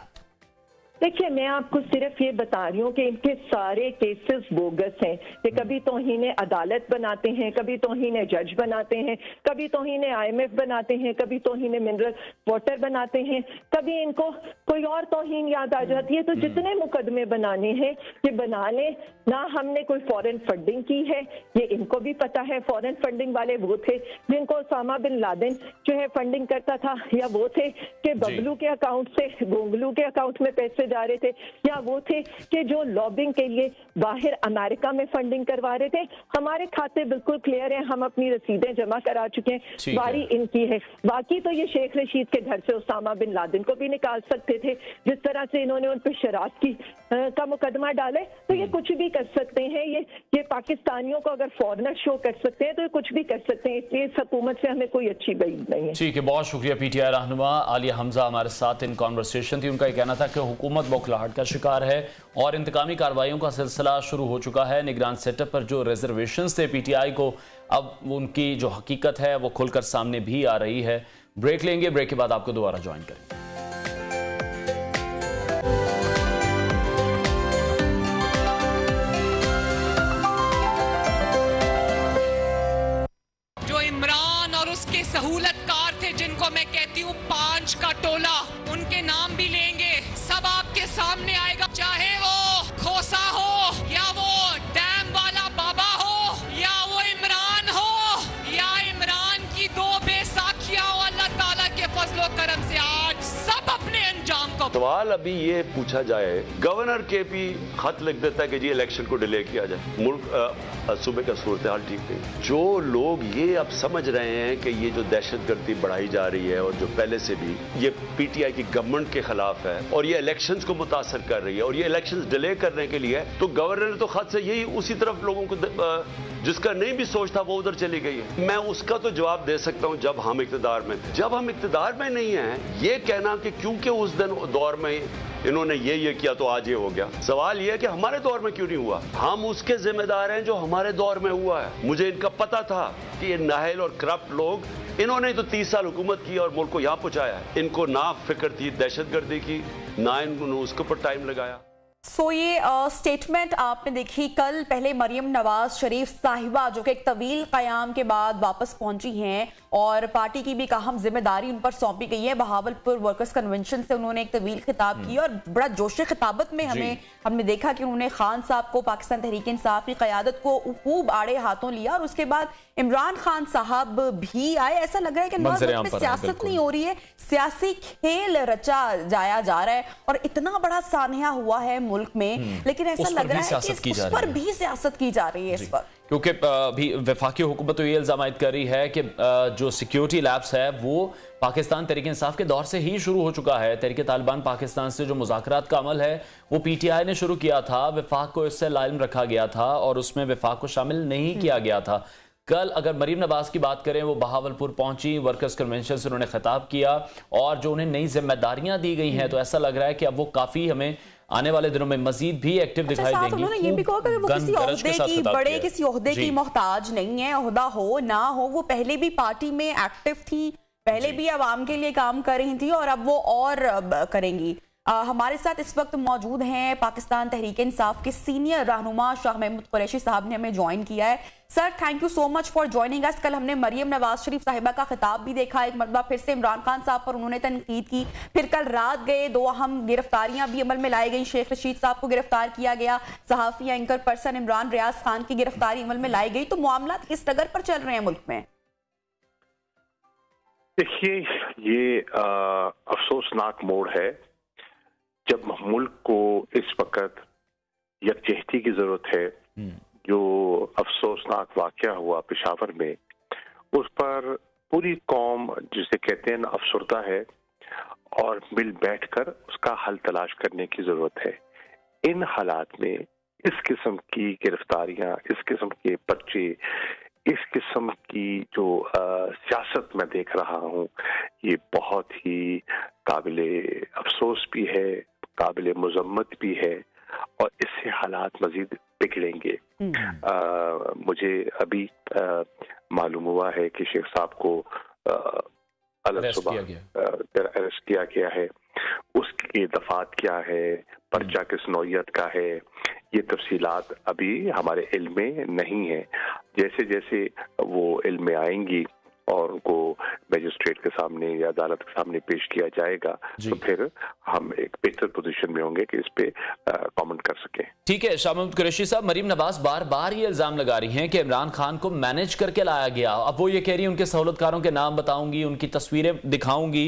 देखिए, मैं आपको सिर्फ ये बता रही हूँ कि इनके सारे केसेस बोगस हैं कि कभी तौहीन अदालत बनाते हैं, कभी तौहीन जज बनाते हैं, कभी तौहीन IMF बनाते हैं, कभी तौहीन मिनरल वाटर बनाते हैं, कभी इनको कोई और तौहीन याद आ जाती है। तो जितने मुकदमे बनाने हैं ये बना लें ना। हमने कोई फॉरेन फंडिंग की है ये इनको भी पता है। फॉरेन फंडिंग वाले वो थे जिनको ओसामा बिन लादेन जो है फंडिंग करता था, या वो थे कि बबलू के अकाउंट से गोंगलू के अकाउंट में पैसे जा रहे थे, या वो थे कि जो लॉबिंग के लिए बाहर अमेरिका में फंडिंग करवा रहे थे। हमारे खाते बिल्कुल क्लियर हैं, हम अपनी रसीदें जमा करा चुके हैं, बारी इनकी है। बाकी तो ये शेख रशीद के घर से ओसामा बिन लादेन को भी निकाल सकते थे, जिस तरह से इन्होंने उन पर शराब की का मुकदमा डाले, तो ये कुछ भी कर सकते हैं। ये पाकिस्तानियों को अगर फॉरनर शो कर सकते हैं तो ये कुछ भी कर सकते हैं। इसलिए इस हुकूमत से हमें कोई अच्छी उम्मीद नहीं है। ठीक है, बहुत शुक्रिया। पीटीआई रहनुमा आलिया हमजा हमारे साथ इन कॉन्वर्सेशन थी। उनका ये कहना था कि हुकूमत बौखलाहट का शिकार है और इंतकामी कार्रवाइयों का सिलसिला शुरू हो चुका है। निगरान सेटअप पर जो रिजर्वेशंस थे पीटीआई को, अब उनकी जो हकीकत है वो खुलकर सामने भी आ रही है। ब्रेक लेंगे, ब्रेक के बाद आपको दोबारा ज्वाइन करेंगे। उसके सहूलतकार थे जिनको मैं कहती हूँ 5 का टोला, उनके नाम भी लेंगे, सब आपके सामने आएगा। चाहे वो खोसा हो या वो डैम वाला बाबा हो या वो इमरान हो या इमरान की 2 बेसाखियां हो, अल्लाह ताला के फजलो करम से आज सब अपने अंजाम को। सवाल अभी ये पूछा जाए, गवर्नर के भी खत लिख देता है कि जी इलेक्शन को डिले किया जाए, मुल्क सूबे का सूरत हाल ठीक नहीं। जो लोग ये अब समझ रहे हैं कि ये जो दहशतगर्दी बढ़ाई जा रही है और जो पहले से भी ये पीटीआई की गवर्नमेंट के खिलाफ है और ये इलेक्शंस को मुतासर कर रही है और ये इलेक्शंस डिले करने के लिए, तो गवर्नर ने तो खत से यही उसी तरफ लोगों को जिसका नहीं भी सोचता वो उधर चली गई है। मैं उसका तो जवाब दे सकता हूं जब हम इक्तदार में, जब हम इक्तदार में नहीं है ये कहना कि क्योंकि उस दिन दौर में इन्होंने ये किया तो आज ये हो गया। सवाल ये है कि हमारे दौर में क्यों नहीं हुआ? हम उसके जिम्मेदार हैं जो हमारे दौर में हुआ है। मुझे इनका पता था कि ये नाहल और करप्ट लोग, इन्होंने तो 30 साल हुकूमत की और मुल्क को यहां पहुंचाया है। इनको ना फिक्र थी दहशतगर्दी की, ना इन्होंने उसके ऊपर टाइम लगाया। सो ये स्टेटमेंट आपने देखी कल, पहले मरियम नवाज शरीफ साहिबा जो कि एक तवील क़याम के बाद वापस पहुंची हैं और पार्टी की भी एक अहम जिम्मेदारी उन पर सौंपी गई है। बहावलपुर वर्कर्स कन्वेंशन से उन्होंने एक तवील खिताब की और बड़ा जोश खिताबत में हमने देखा कि उन्होंने खान साहब को, पाकिस्तान तहरीक इंसाफ की क़यादत को खूब आड़े हाथों लिया और उसके बाद इमरान खान साहब भी आए। ऐसा लग रहा है कि नवाज में सियासत नहीं हो रही है, सियासी खेल रचा जाया जा रहा है और इतना बड़ा सानहा हुआ है मुल्क में, लेकिन ऐसा लग रहा है कि उस पर भी सियासत की जा रही है इस पर। क्योंकि अभी वफाकी हुकूमत तो ये इल्जाम आयद कर रही है कि जो सिक्योरिटी लैब्स है वो पाकिस्तान तहरीक इंसाफ के दौर से ही शुरू हो चुका है। तहरीक तालिबान पाकिस्तान से जो मुज़ाकरात का अमल है वो पीटीआई ने शुरू किया था, वफाक को इससे लाइम रखा गया था और उसमें वफाक को शामिल नहीं किया गया था। कल अगर मरीम नवाज की बात करें, वो बहावलपुर पहुंची, वर्कर्स कन्वेंशन से उन्होंने खिताब किया और जो उन्हें नई जिम्मेदारियां दी गई हैं, तो ऐसा लग रहा है कि अब वो काफी हमें आने वाले दिनों में मजीद भी एक्टिव दिखाई देंगी। उन्होंने ये भी कहा कि वो किसी ओहदे की, बड़े किसी ओहदे की मोहताज नहीं है। ओहदा हो ना हो, वो पहले भी पार्टी में एक्टिव थी, पहले भी आवाम के लिए काम कर रही थी और अब वो और करेंगी। हमारे साथ इस वक्त मौजूद हैं पाकिस्तान तहरीक इंसाफ के सीनियर रहनुमा शाह महमूद कुरैशी साहब ने हमें ज्वाइन किया है। Sir, thank you so much for joining us. कल हमने मरियम नवाज शरीफ साहिबा का खिताब भी देखा, एक मरतबा फिर से इमरान खान साहब पर उन्होंने तनकीद की, फिर कल रात गए 2 अहम गिरफ्तारियां भी अमल में लाई गई। शेख रशीद साहब को गिरफ्तार किया गया, सहाफी एंकर पर्सन इमरान रियाज खान की गिरफ्तारी अमल में लाई गई। तो मामला किस डगर पर चल रहे हैं मुल्क में? देखिए, ये अफसोसनाक मोड़ है जब मुल्क को इस वक्त यकजहती की जरूरत है। जो अफसोसनाक वाकया हुआ पेशावर में, उस पर पूरी कौम जिसे कहते हैं अफसरदा है और मिल बैठकर उसका हल तलाश करने की जरूरत है। इन हालात में इस किस्म की गिरफ्तारियां, इस किस्म के पर्चे, इस किस्म की जो सियासत मैं देख रहा हूं, ये बहुत ही काबिले अफसोस भी है, काबिले मुजम्मत भी है और इससे हालात मजीद बिगड़ेंगे। मुझे अभी मालूम हुआ है कि शेख साहब को अलग सुबह अरेस्ट किया गया है। उसके दफात क्या है, पर्चा किस नौयत का है, ये तफसीलात अभी हमारे इल्म में नहीं है। जैसे जैसे वो इल्म में आएंगी और उनको मैजिस्ट्रेट के सामने या अदालत के सामने पेश किया जाएगा तो फिर हम एक बेहतर पोजीशन में होंगे कि इस पे कमेंट कर सकें। ठीक है शाह महमूद कुरैशी साहब, मरीम नवाज बार बार ये इल्जाम लगा रही हैं कि इमरान खान को मैनेज करके लाया गया। अब वो ये कह रही है उनके सहूलतकारों के नाम बताऊंगी, उनकी तस्वीरें दिखाऊंगी।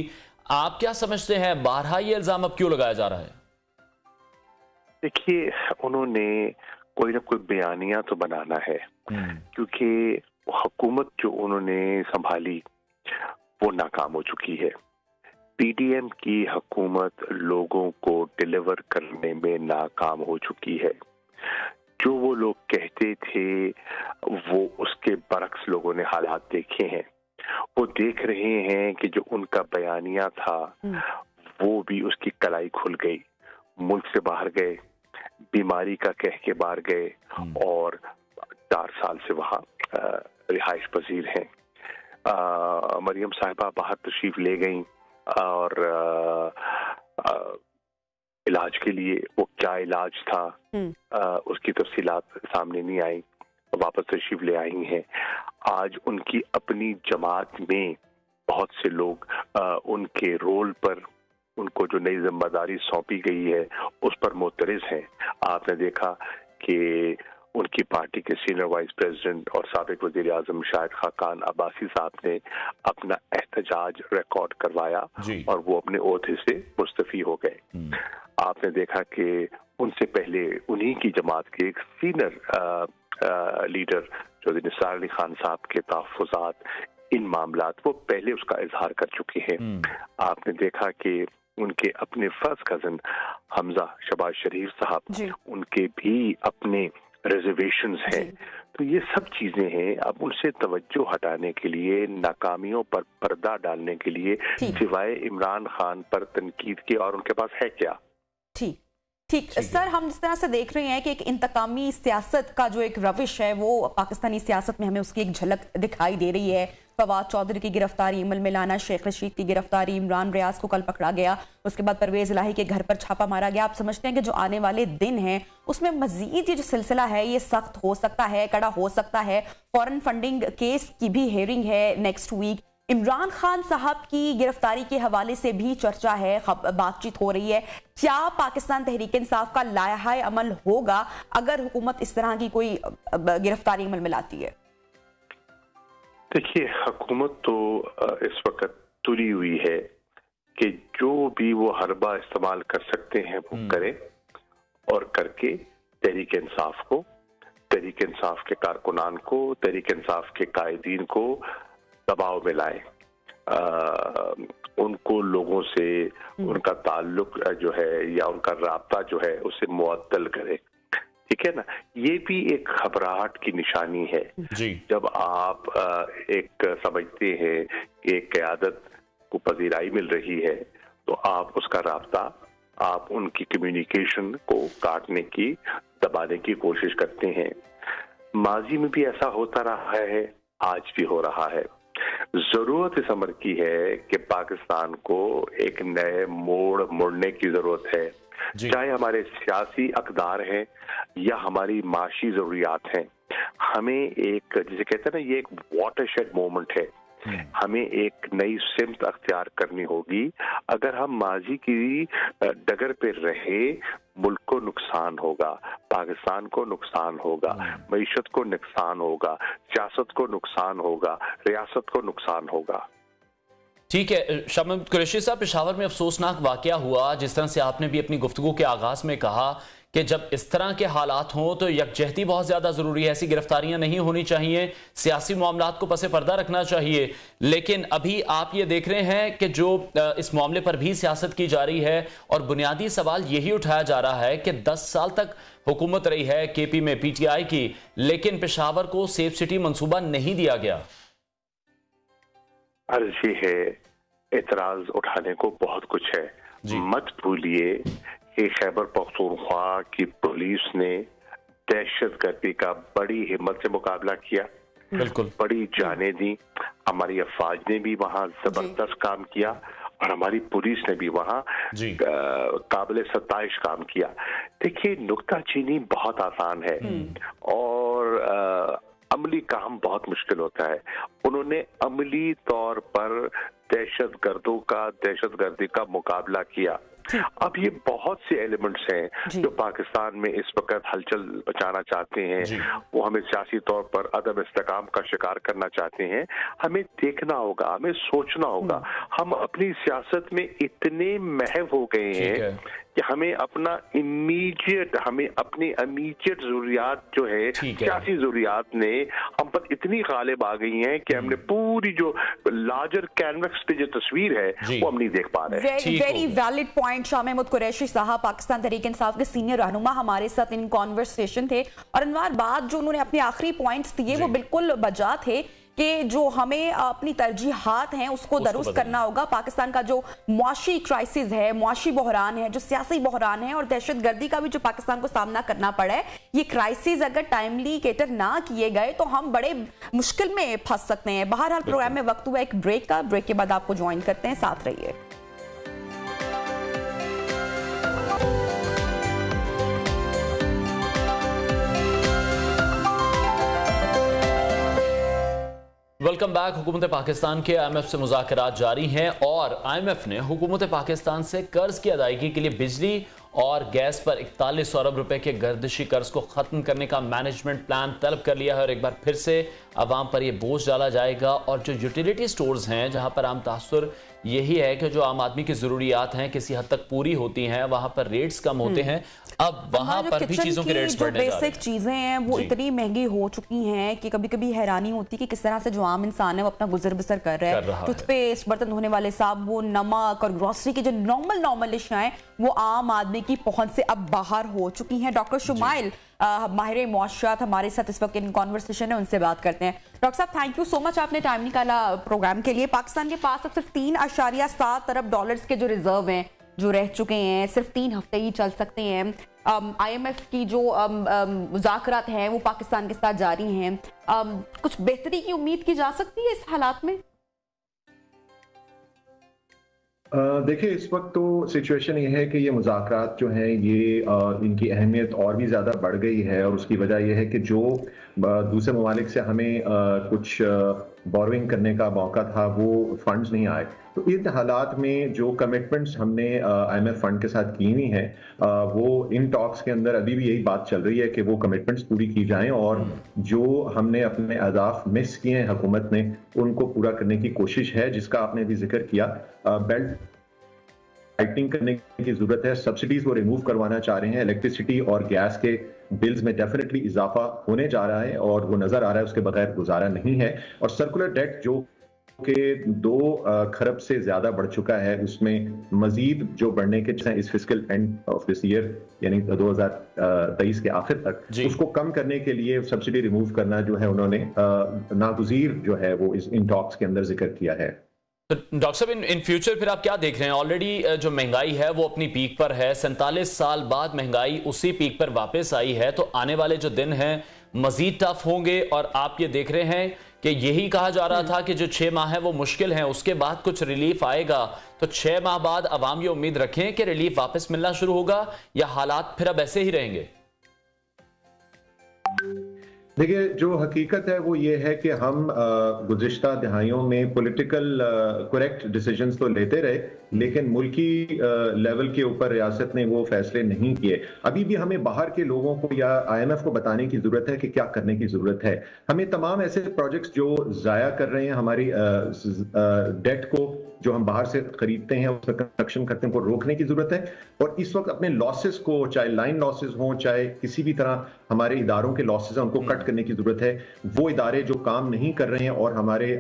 आप क्या समझते हैं, बारहा ये इल्जाम अब क्यों लगाया जा रहा है? देखिए, उन्होंने कोई ना कोई बयानिया तो बनाना है, क्योंकि हुकूमत जो उन्होंने संभाली वो नाकाम हो चुकी है। पीडीएम की हुकूमत लोगों को डिलीवर करने में नाकाम हो चुकी है। जो वो लोग कहते थे वो उसके बरक्स लोगों ने हालात देखे हैं। वो देख रहे हैं कि जो उनका बयानिया था वो भी उसकी कलाई खुल गई। मुल्क से बाहर गए, बीमारी का कह के बाहर गए और 4 साल से वहाँ रिहाइश पजीर हैं। मरियम साहिबा बाहर तशरीफ ले गईं और इलाज के लिए, वो क्या इलाज था उसकी तफसीलात सामने नहीं आई, वापस तशरीफ ले आई हैं। आज उनकी अपनी जमात में बहुत से लोग उनके रोल पर, उनको जो नई जिम्मेदारी सौंपी गई है उस पर मोतरिज हैं। आपने देखा कि उनकी पार्टी के सीनियर वाइस प्रेसिडेंट और साबिक वजीर आजम शाहिद खाकान अब्बासी साहब ने अपना एहतजाज रिकॉर्ड करवाया और वो अपने ओहदे से मुस्तफी हो गए। आपने देखा कि उनसे पहले उन्हीं की जमात के एक सीनियर लीडर चौधरी निसार अली खान साहब के तहफ़्फ़ुज़ात इन मामलात वो पहले उसका इजहार कर चुके हैं। आपने देखा कि उनके अपने फर्स्ट कजन हमजा शहबाज शरीफ साहब, उनके भी अपने रिजर्वेशंस हैं। तो ये सब चीजें हैं। अब उनसे तवज्जो हटाने के लिए, नाकामियों पर पर्दा डालने के लिए सिवाय इमरान खान पर तनकीद के और उनके पास है क्या? ठीक सर, हम जिस तरह से देख रहे हैं कि एक इंतकामी सियासत का जो एक रविश है वो पाकिस्तानी सियासत में हमें उसकी एक झलक दिखाई दे रही है। फवाद चौधरी की गिरफ्तारी, मौलाना शेख रशीद की गिरफ्तारी, इमरान रियाज को कल पकड़ा गया, उसके बाद परवेज इलाही के घर पर छापा मारा गया। आप समझते हैं कि जो आने वाले दिन हैं उसमें मजीद ये जो सिलसिला है ये सख्त हो सकता है, कड़ा हो सकता है? फॉरेन फंडिंग केस की भी हेयरिंग है नेक्स्ट वीक। इमरान खान साहब की गिरफ्तारी के हवाले से भी चर्चा है, बातचीत हो रही है। क्या पाकिस्तान तहरीक इंसाफ का लायहा अमल होगा अगर हुकूमत इस तरह की कोई गिरफ्तारी अमल में लाती है? देखिए, हुकूमत तो इस वक्त तुली हुई है कि जो भी वो हरबा इस्तेमाल कर सकते हैं वो करें और करके तहरीक इंसाफ को, तहरीक इंसाफ के कारकुनान को, तहरीक इंसाफ के कायदीन को दबाव में लाए, उनको लोगों से उनका ताल्लुक जो है या उनका राब्ता जो है उसे मुअत्तल करे। ठीक है ना, ये भी एक घबराहट की निशानी है। जब आप एक समझते हैं कि एक क़यादत को पजीराई मिल रही है तो आप उसका राब्ता, आप उनकी कम्युनिकेशन को काटने की, दबाने की कोशिश करते हैं। माजी में भी ऐसा होता रहा है, आज भी हो रहा है। जरूरत इस अमर की है कि पाकिस्तान को एक नए मोड़ मुड़ने की जरूरत है, चाहे हमारे सियासी अक़दार हैं या हमारी माशी जरूरियात हैं। हमें एक, जिसे कहते हैं ना, ये एक वाटरशेड मोमेंट है। हमें एक नई सिमत अख्तियार करनी होगी। अगर हम माजी की डगर पे रहे, मुल्क को नुकसान होगा, पाकिस्तान को नुकसान होगा, मईशत को नुकसान होगा, सियासत को नुकसान होगा, रियासत को नुकसान होगा। ठीक है शाह महमूद कुरैशी साहब, पेशावर में अफसोसनाक वाकया हुआ, जिस तरह से आपने भी अपनी गुफ्तगू के आगाज में कहा कि जब इस तरह के हालात हों तो यकजहती बहुत ज़्यादा ज़रूरी है। ऐसी गिरफ्तारियां नहीं होनी चाहिए, सियासी मामलात को पसे पर्दा रखना चाहिए। लेकिन अभी आप ये देख रहे हैं कि जो इस मामले पर भी सियासत की जा रही है और बुनियादी सवाल यही उठाया जा रहा है कि 10 साल तक हुकूमत रही है केपी में PTI की, लेकिन पेशावर को सेफ सिटी मंसूबा नहीं दिया गया। अर्ज ये है, एतराज उठाने को बहुत कुछ है। मत भूलिए कि खैबर पख्तूनख्वा की पुलिस ने दहशतगर्दी का बड़ी हिम्मत से मुकाबला किया। बिल्कुल बड़ी जानें दी। हमारी अफवाज ने भी वहाँ जबरदस्त काम किया और हमारी पुलिस ने भी वहाँ काबिल सताइश काम किया। देखिए, नुक्ताचीनी बहुत आसान है और अमली काम बहुत मुश्किल होता है। उन्होंने अमली तौर पर दहशतगर्दी का मुकाबला किया। अब ये बहुत से एलिमेंट्स हैं जो पाकिस्तान में इस वक्त हलचल मचाना चाहते हैं, वो हमें सियासी तौर पर अदम इस्तेकाम का शिकार करना चाहते हैं। हमें देखना होगा, हमें सोचना होगा। हम अपनी सियासत में इतने महव हो गए हैं कि हमें अपनी इमीडिएट जरूरियात जो है, सियासी जरूरियात ने हम पर इतनी गालिब आ गई हैं कि हमने पूरी जो लार्जर कैनवस पे जो तस्वीर है वो हम नहीं देख पा रहे। Very valid point. Shah Mahmood Qureshi साहब, पाकिस्तान तहरीक इंसाफ के सीनियर रहनुमा, हमारे साथ इन कॉन्वर्सेशन थे। और अनवार, बात जो उन्होंने अपने आखिरी पॉइंट्स दिए वो बिल्कुल बजा थे कि जो हमें अपनी तरजीहात हैं उसको दुरुस्त करना होगा। पाकिस्तान का जो मुआशी क्राइसिस है, मुआशी बहरान है, जो सियासी बहरान है और दहशतगर्दी का भी जो पाकिस्तान को सामना करना पड़ा है, ये क्राइसिस अगर टाइमली केटर ना किए गए तो हम बड़े मुश्किल में फंस सकते हैं। बहरहाल, प्रोग्राम में वक्त हुआ एक ब्रेक का। ब्रेक के बाद आपको ज्वाइन करते हैं, साथ रहिए। Welcome back. हुकूमत पाकिस्तान के IMF से मुज़ाकरात जारी हैं और IMF ने हुकूमत पाकिस्तान से कर्ज की अदायगी के लिए बिजली और गैस पर 41 अरब रुपए के गर्दिशी कर्ज को खत्म करने का मैनेजमेंट प्लान तलब कर लिया है और एक बार फिर से आवाम पर यह बोझ डाला जाएगा। और जो यूटिलिटी स्टोर्स हैं, जहां पर आम तासुर यही है कि जो आम आदमी की जरूरियात हैं किसी हद तक पूरी होती हैं, वहां पर रेट्स कम होते हैं। अब वहां पर भी चीजों के रेट्स बढ़ने जा रहे हैं। बेसिक चीजें हैं वो इतनी महंगी हो चुकी हैं कि कभी कभी हैरानी होती है कि किस तरह से जो आम इंसान है वो अपना गुजर बसर कर रहा है। टूथपेस्ट, बर्तन धोने वाले साबुन, नमक और ग्रोसरी की जो नॉर्मल अशियाएं वो आम आदमी की पहुंच से अब बाहर हो चुकी हैं। डॉक्टर शुमाइल, माहिर मुआशरात, हमारे साथ इस वक्त इन कॉन्वर्सेशन है, उनसे बात करते हैं। डॉक्टर साहब, थैंक यू सो मच, आपने टाइम निकाला प्रोग्राम के लिए। पाकिस्तान के पास अब सिर्फ 3.7 अरब डॉलर्स के जो रिजर्व हैं जो रह चुके हैं, सिर्फ 3 हफ्ते ही चल सकते हैं। IMF की जो मुज़ाकरात हैं वो पाकिस्तान के साथ जारी हैं। कुछ बेहतरी की उम्मीद की जा सकती है इस हालात में? देखिए, इस वक्त तो सिचुएशन ये है कि ये मुज़ाकरात जो हैं ये इनकी अहमियत और भी ज़्यादा बढ़ गई है और उसकी वजह यह है कि जो दूसरे ममालिक से हमें कुछ बोरोइंग करने का मौका था वो फंड्स नहीं आए। तो इन हालात में जो कमिटमेंट्स हमने IMF फंड के साथ की हुई हैं वो इन टॉक्स के अंदर अभी भी यही बात चल रही है कि वो कमिटमेंट्स पूरी की जाएं और जो हमने अपने अहदाफ मिस किए हैं हुकूमत ने उनको पूरा करने की कोशिश है, जिसका आपने भी जिक्र किया। बेल्ट टाइटनिंग करने की जरूरत है, सब्सिडीज वो रिमूव करवाना चाह रहे हैं, इलेक्ट्रिसिटी और गैस के बिल्स में डेफिनेटली इजाफा होने जा रहा है और वो नजर आ रहा है, उसके बगैर गुजारा नहीं है। और सर्कुलर डेट जो के 2 खरब से ज्यादा बढ़ चुका है, उसमें मजीद जो बढ़ने के इस fiscal end of this year यानी 2023 के आखिर तक उसको कम करने के लिए सब्सिडी रिमूव करना जो है उन्होंने नागुज़ीर जो है वो इन टॉक्स के अंदर जिक्र किया है। तो डॉक्टर साहब, इन फ्यूचर फिर आप क्या देख रहे हैं? ऑलरेडी जो महंगाई है वो अपनी पीक पर है, 47 साल बाद महंगाई उसी पीक पर वापस आई है, तो आने वाले जो दिन हैं मजीद टफ होंगे। और आप ये देख रहे हैं कि यही कहा जा रहा था कि जो 6 माह है वो मुश्किल है, उसके बाद कुछ रिलीफ आएगा, तो 6 माह बाद अवाम ये उम्मीद रखें कि रिलीफ वापस मिलना शुरू होगा या हालात फिर अब ऐसे ही रहेंगे? देखिए, जो हकीकत है वो ये है कि हम गुज़िश्ता दिहाइयों में पॉलिटिकल करेक्ट डिसीजंस तो लेते रहे, लेकिन मुल्की लेवल के ऊपर रियासत ने वो फैसले नहीं किए। अभी भी हमें बाहर के लोगों को या IMF को बताने की जरूरत है कि क्या करने की जरूरत है। हमें तमाम ऐसे प्रोजेक्ट्स जो जाया कर रहे हैं हमारी डेट को, जो हम बाहर से खरीदते हैं उसका कंस्ट्रक्शन करते हैं, को रोकने की जरूरत है। और इस वक्त अपने लॉसेस को, चाहे लाइन लॉसेस हों चाहे किसी भी तरह हमारे इदारों के लॉसेस हैं, उनको कट करने की जरूरत है। वो इदारे जो काम नहीं कर रहे हैं और हमारे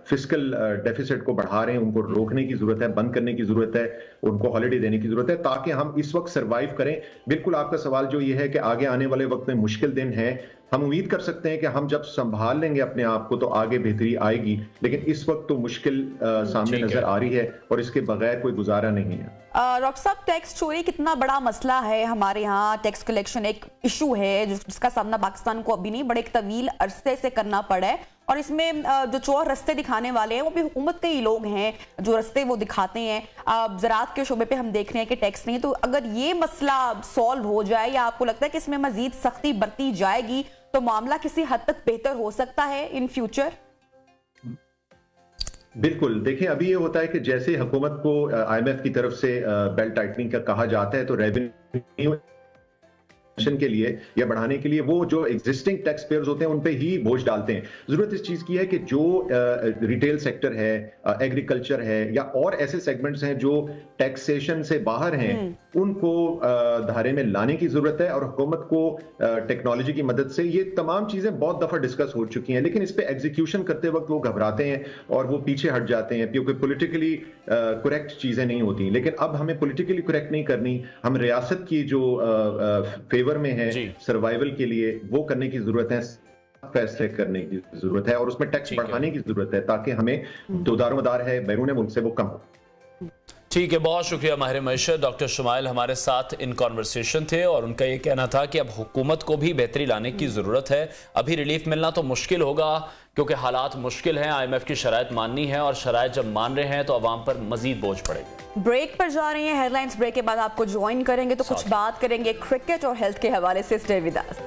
फिस्कल डेफिसिट को बढ़ा रहे हैं, उनको रोकने की जरूरत है, बंद करने की जरूरत है, उनको हॉलिडे देने की जरूरत है, ताकि हम इस वक्त सर्वाइव करें। बिल्कुल आपका सवाल जो ये है कि आगे आने वाले वक्त में मुश्किल दिन है, हम उम्मीद कर सकते हैं कि हम जब संभाल लेंगे अपने आप को तो आगे बेहतरी आएगी, लेकिन इस वक्त तो मुश्किल सामने नजर आ रही है और इसके बगैर कोई गुजारा नहीं है। डॉक्टर साहब, टैक्स चोरी कितना बड़ा मसला है हमारे यहाँ। टैक्स कलेक्शन एक इशू है जिसका सामना पाकिस्तान को अभी नहीं बड़े एक तवील अरसे से करना पड़ा है, और इसमें जो चोर रास्ते दिखाने वाले हैं वो भी हुकूमत के ही लोग हैं जो रास्ते वो दिखाते हैं। ज़राअत के शोबे पे हम देख रहे हैं कि टैक्स नहीं, तो अगर ये मसला सॉल्व हो जाए या आपको लगता है कि इसमें मजीद सख्ती बरती जाएगी तो मामला किसी हद तक बेहतर हो सकता है इन फ्यूचर? बिल्कुल, देखिए अभी ये होता है कि जैसे हुकूमत को IMF की तरफ से बेल्ट टाइटनिंग का कहा जाता है तो रेवेन्यू के लिए या बढ़ाने के लिए वो जो एग्जिस्टिंग टैक्स पेयर्स होते हैं उन पे ही बोझ डालते हैं। जरूरत इस चीज की है कि जो रिटेल सेक्टर है, एग्रीकल्चर है या और ऐसे सेगमेंट्स हैं जो टैक्सेशन से बाहर हैं, उनको धारे में लाने की जरूरत है। और हुकूमत को टेक्नोलॉजी की मदद से ये तमाम चीजें बहुत दफा डिस्कस हो चुकी हैं, लेकिन इस पे एग्जीक्यूशन करते वक्त वो घबराते हैं और वो पीछे हट जाते हैं क्योंकि पॉलिटिकली करेक्ट चीजें नहीं होती। लेकिन अब हमें पॉलिटिकली करेक्ट नहीं करनी, हम रियासत की जो फेवर में है सर्वाइवल के लिए वो करने की जरूरत है, फैसले करने की जरूरत है और उसमें टैक्स बढ़ाने की जरूरत है ताकि हमें जो दारोमदार है बैरून मुल्क से वो कम हो। ठीक है, बहुत शुक्रिया माहिर मईशत डॉक्टर शुमाइल हमारे साथ इन कॉन्वर्सेशन थे और उनका ये कहना था कि अब हुकूमत को भी बेहतरी लाने की ज़रूरत है। अभी रिलीफ मिलना तो मुश्किल होगा क्योंकि हालात मुश्किल हैं, IMF की शराइत माननी है और शराइत जब मान रहे हैं तो अवाम पर मजीद बोझ पड़ेगा। ब्रेक पर जा रहे हैं, हेडलाइंस ब्रेक के बाद आपको ज्वाइन करेंगे तो कुछ बात करेंगे क्रिकेट और हेल्थ के हवाले से। Stay with us.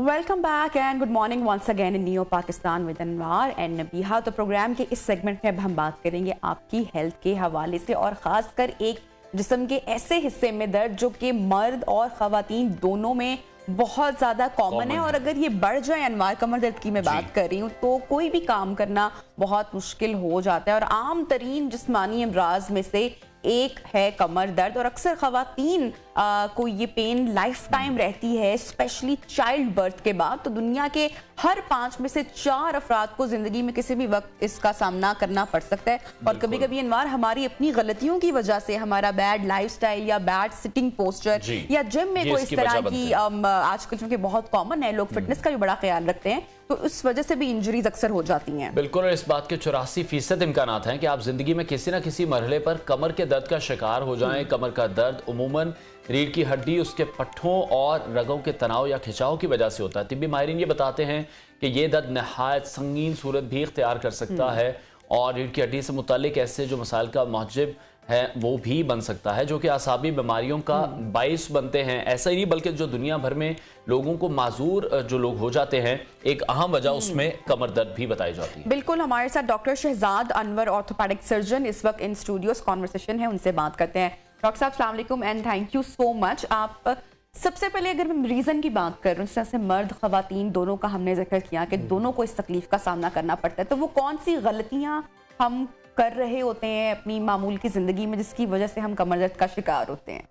Welcome back and good morning once again in new Pakistan with Anwar and Nabiha. तो प्रोग्राम के इस सेगमेंट में अब हम बात करेंगे आपकी हेल्थ के हवाले से और खासकर एक जिस्म के ऐसे हिस्से में दर्द जो कि मर्द और खवातीन दोनों में बहुत ज्यादा कॉमन है और अगर ये बढ़ जाए, अनवार कमर दर्द की मैं बात कर रही हूँ, तो कोई भी काम करना बहुत मुश्किल हो जाता है। और आम तरीन जिस्मानी अमराज में से एक है कमर दर्द और अक्सर खवातीन को ये पेन लाइफ टाइम रहती है, स्पेशली चाइल्ड बर्थ के बाद। तो दुनिया के हर 5 में से 4 अफराद को जिंदगी में किसी भी वक्त इसका सामना करना पड़ सकता है। और कभी कभी अनवार हमारी अपनी गलतियों की वजह से, हमारा बैड लाइफस्टाइल या बैड सिटिंग पोस्चर या जिम में कोई इस तरह की आजकल चूंकि बहुत कॉमन है, लोग फिटनेस का भी बड़ा ख्याल रखते हैं, तो उस वजह से भी इंजरीज अक्सर हो जाती हैं। बिल्कुल, और इस बात के 84% इम्कानात हैं कि आप जिंदगी में किसी ना किसी मरहले पर कमर के दर्द का शिकार हो जाएं। कमर का दर्द उमूमन रीढ़ की हड्डी, उसके पट्ठों और रगों के तनाव या खिंचाव की वजह से होता है। तिब्बी माहिरीन ये बताते हैं कि ये दर्द नहायत संगीन सूरत भी इख्तियार कर सकता है और रीढ़ की हड्डी से मुतालिक ऐसे जो मसाइल का मौजब है वो भी बन सकता है जो कि आसाबी बीमारियों का बाइस बनते हैं। ऐसा ही नहीं बल्कि जो दुनिया भर में लोगों को माजूर जो लोग हो जाते हैं, एक अहम वजह उसमें कमर दर्द भी बताई जाती है। बिल्कुल, हमारे साथ doctor Shahzad Anwar orthopaedic surgeon इस वक्त इन स्टूडियोस कॉन्वर्सेशन है, उनसे बात करते हैं। डॉक्टर साहब अस्सलाम वालेकुम and thank you so much. आप सबसे पहले अगर हम रीजन की बात कर रहे हैं, जैसे मर्द खवातीन दोनों का हमने जिक्र किया कि दोनों को इस तकलीफ का सामना करना पड़ता है, तो वो कौन सी गलतियां हम कर रहे होते हैं अपनी मामूल की जिंदगी में जिसकी वजह से हम कमर दर्द का शिकार होते हैं?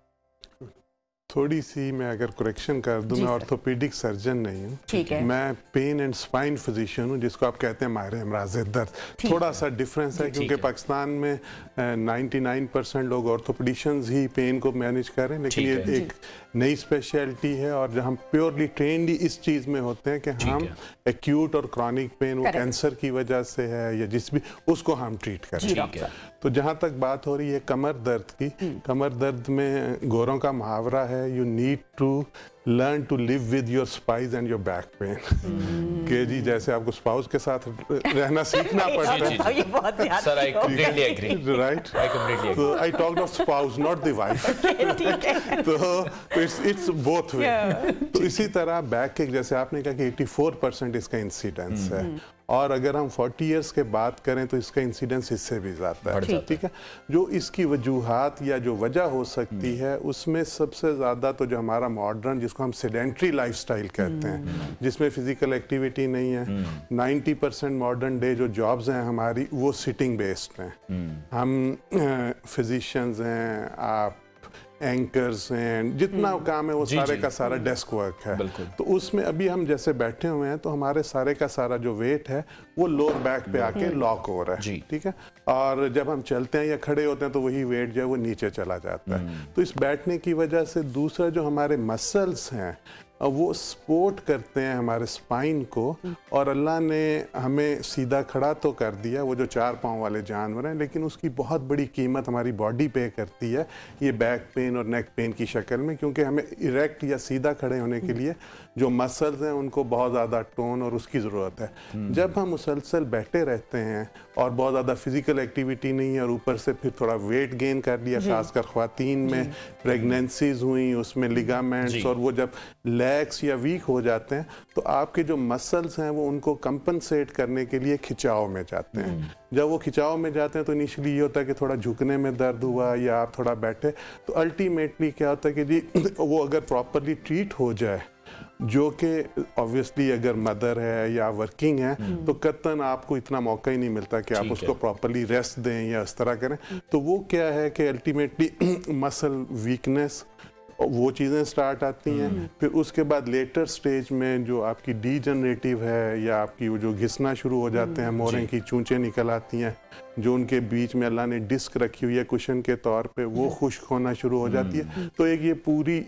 थोड़ी सी मैं अगर करेक्शन कर दूं, मैं ऑर्थोपेडिक सर्जन नहीं हूँ, ठीक है, मैं पेन एंड स्पाइन फिजिशियन हूँ, जिसको आप कहते हैं माहिर अमराज दर्द। थोड़ा सा डिफरेंस है क्योंकि पाकिस्तान में 99% लोग ऑर्थोपेडिशियंस ही पेन को मैनेज कर रहे हैं, लेकिन ये एक नई स्पेशलिटी है और जहाँ हम प्योरली ट्रेंड इस चीज़ में होते हैं कि हम एक्यूट और क्रॉनिक पेन, वो कैंसर की वजह से है या जिस भी, उसको हम ट्रीट करते हैं। तो जहाँ तक बात हो रही है कमर दर्द की, कमर दर्द में गोरों का मुहावरा है, you need to learn to live with your spice and your back pain. के जी जैसे आपको स्पाउस के साथ रहना सीखना पड़ता है। Sir I completely agree, right, तो I talked of spouse not the wife. तो इट्स बोथ वे। तो इसी तरह बैक के जैसे आपने कहा कि 84% इसका इंसिडेंस है और अगर हम 40 इयर्स के बात करें तो इसका इंसिडेंस इससे भी ज़्यादा है, ठीक है। जो इसकी वजूहात या जो वजह हो सकती है उसमें सबसे ज़्यादा तो जो हमारा मॉडर्न, जिसको हम सेडेंट्री लाइफस्टाइल कहते हैं, जिसमें फिजिकल एक्टिविटी नहीं है, 90% मॉडर्न डे जो जॉब्स हैं हमारी वो सिटिंग बेस्ड हैं। हम फिजिशियंस हैं, आप एंकर्स हैं, जितना काम है वो सारे का सारा डेस्क वर्क है। तो उसमें अभी हम जैसे बैठे हुए हैं तो हमारे सारे का सारा जो वेट है वो लोअर बैक पे आके लॉक हो रहा है, ठीक है। और जब हम चलते हैं या खड़े होते हैं तो वही वेट जो है वो नीचे चला जाता है। तो इस बैठने की वजह से दूसरा जो हमारे मसल्स हैं वो सपोर्ट करते हैं हमारे स्पाइन को, और अल्लाह ने हमें सीधा खड़ा तो कर दिया, वो जो 4 पाँव वाले जानवर हैं, लेकिन उसकी बहुत बड़ी कीमत हमारी बॉडी पे करती है ये बैक पेन और नेक पेन की शक्ल में, क्योंकि हमें इरेक्ट या सीधा खड़े होने के लिए जो मसल्स हैं उनको बहुत ज़्यादा टोन और उसकी ज़रूरत है। जब हम मुसलसल बैठे रहते हैं और बहुत ज़्यादा फिजिकल एक्टिविटी नहीं है और ऊपर से फिर थोड़ा वेट गेन कर लिया, खासकर ख्वातीन में प्रेगनेंसीज हुई, उसमें लिगामेंट्स और वो जब लैक्स या वीक हो जाते हैं तो आपके जो मसल्स हैं वो उनको कंपनसेट करने के लिए खिंचाव में जाते हैं। जब वो खिंचाव में जाते हैं तो इनिशियली ये होता है कि थोड़ा झुकने में दर्द हुआ या आप थोड़ा बैठे, तो अल्टीमेटली क्या होता है कि जी वो अगर प्रॉपरली ट्रीट हो जाए, जो कि ऑब्वियसली अगर मदर है या वर्किंग है तो कतन आपको इतना मौका ही नहीं मिलता कि आप उसको प्रॉपरली रेस्ट दें या इस तरह करें। तो वो क्या है कि अल्टीमेटली मसल वीकनेस वो चीज़ें स्टार्ट आती हैं। फिर उसके बाद लेटर स्टेज में जो आपकी डीजनरेटिव है या आपकी वो जो घिसना शुरू हो जाते हैं, मोरें की चूंचें निकल आती हैं, जो उनके बीच में अल्लाह ने डिस्क रखी हुई है कुशन के तौर पे, वो खुश्क होना शुरू हो जाती है। तो एक ये पूरी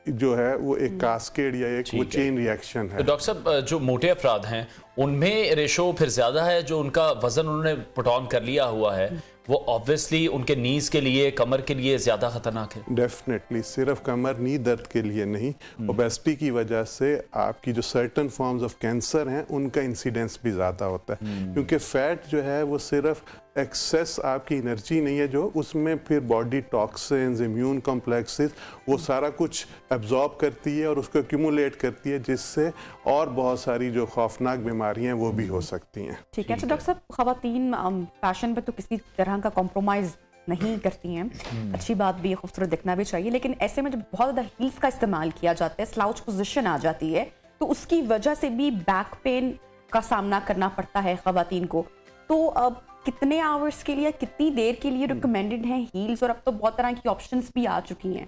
जो है वो एक कास्केड या एक वो चेन रिएक्शन है। तो डॉक्टर साहब, जो मोटे अफराद हैं उनमें रेशो फिर ज्यादा है, जो उनका वजन उन्होंने पुट ऑन कर लिया हुआ है वो ऑब्वियसली उनके नीज के लिए, कमर के लिए ज्यादा खतरनाक है। डेफिनेटली, सिर्फ कमर नी दर्द के लिए नहीं, ओबेसिटी की वजह से आपकी जो सर्टन फॉर्म्स ऑफ कैंसर हैं उनका इंसिडेंस भी ज्यादा होता है, क्योंकि फैट जो है वो सिर्फ एक्सेस आपकी एनर्जी नहीं है, जो उसमें फिर बॉडी टॉक्सिन्स, इम्यून कॉम्प्लेक्सेस, वो सारा कुछ एब्जॉर्ब करती है और उसको एक्यूमुलेट करती है, जिससे और बहुत सारी जो खौफनाक बीमारियां हैं वो भी हो सकती हैं। ठीक है। तो डॉक्टर साहब, ख़वातीन फैशन पे तो किसी तरह का कॉम्प्रोमाइज़ नहीं करती हैं, अच्छी बात भी है, खूबसूरत दिखना भी चाहिए, लेकिन ऐसे में जब बहुत ज़्यादा हील्स का इस्तेमाल किया जाता है, स्लाउच पोजीशन आ जाती है, तो उसकी वजह से भी बैक पेन का सामना करना पड़ता है ख़वातीन को। तो अब कितने आवर्स के लिए, कितनी देर के लिए रिकमेंडेड हैं हील्स, और अब तो बहुत तरह की ऑप्शंस भी आ चुकी हैं।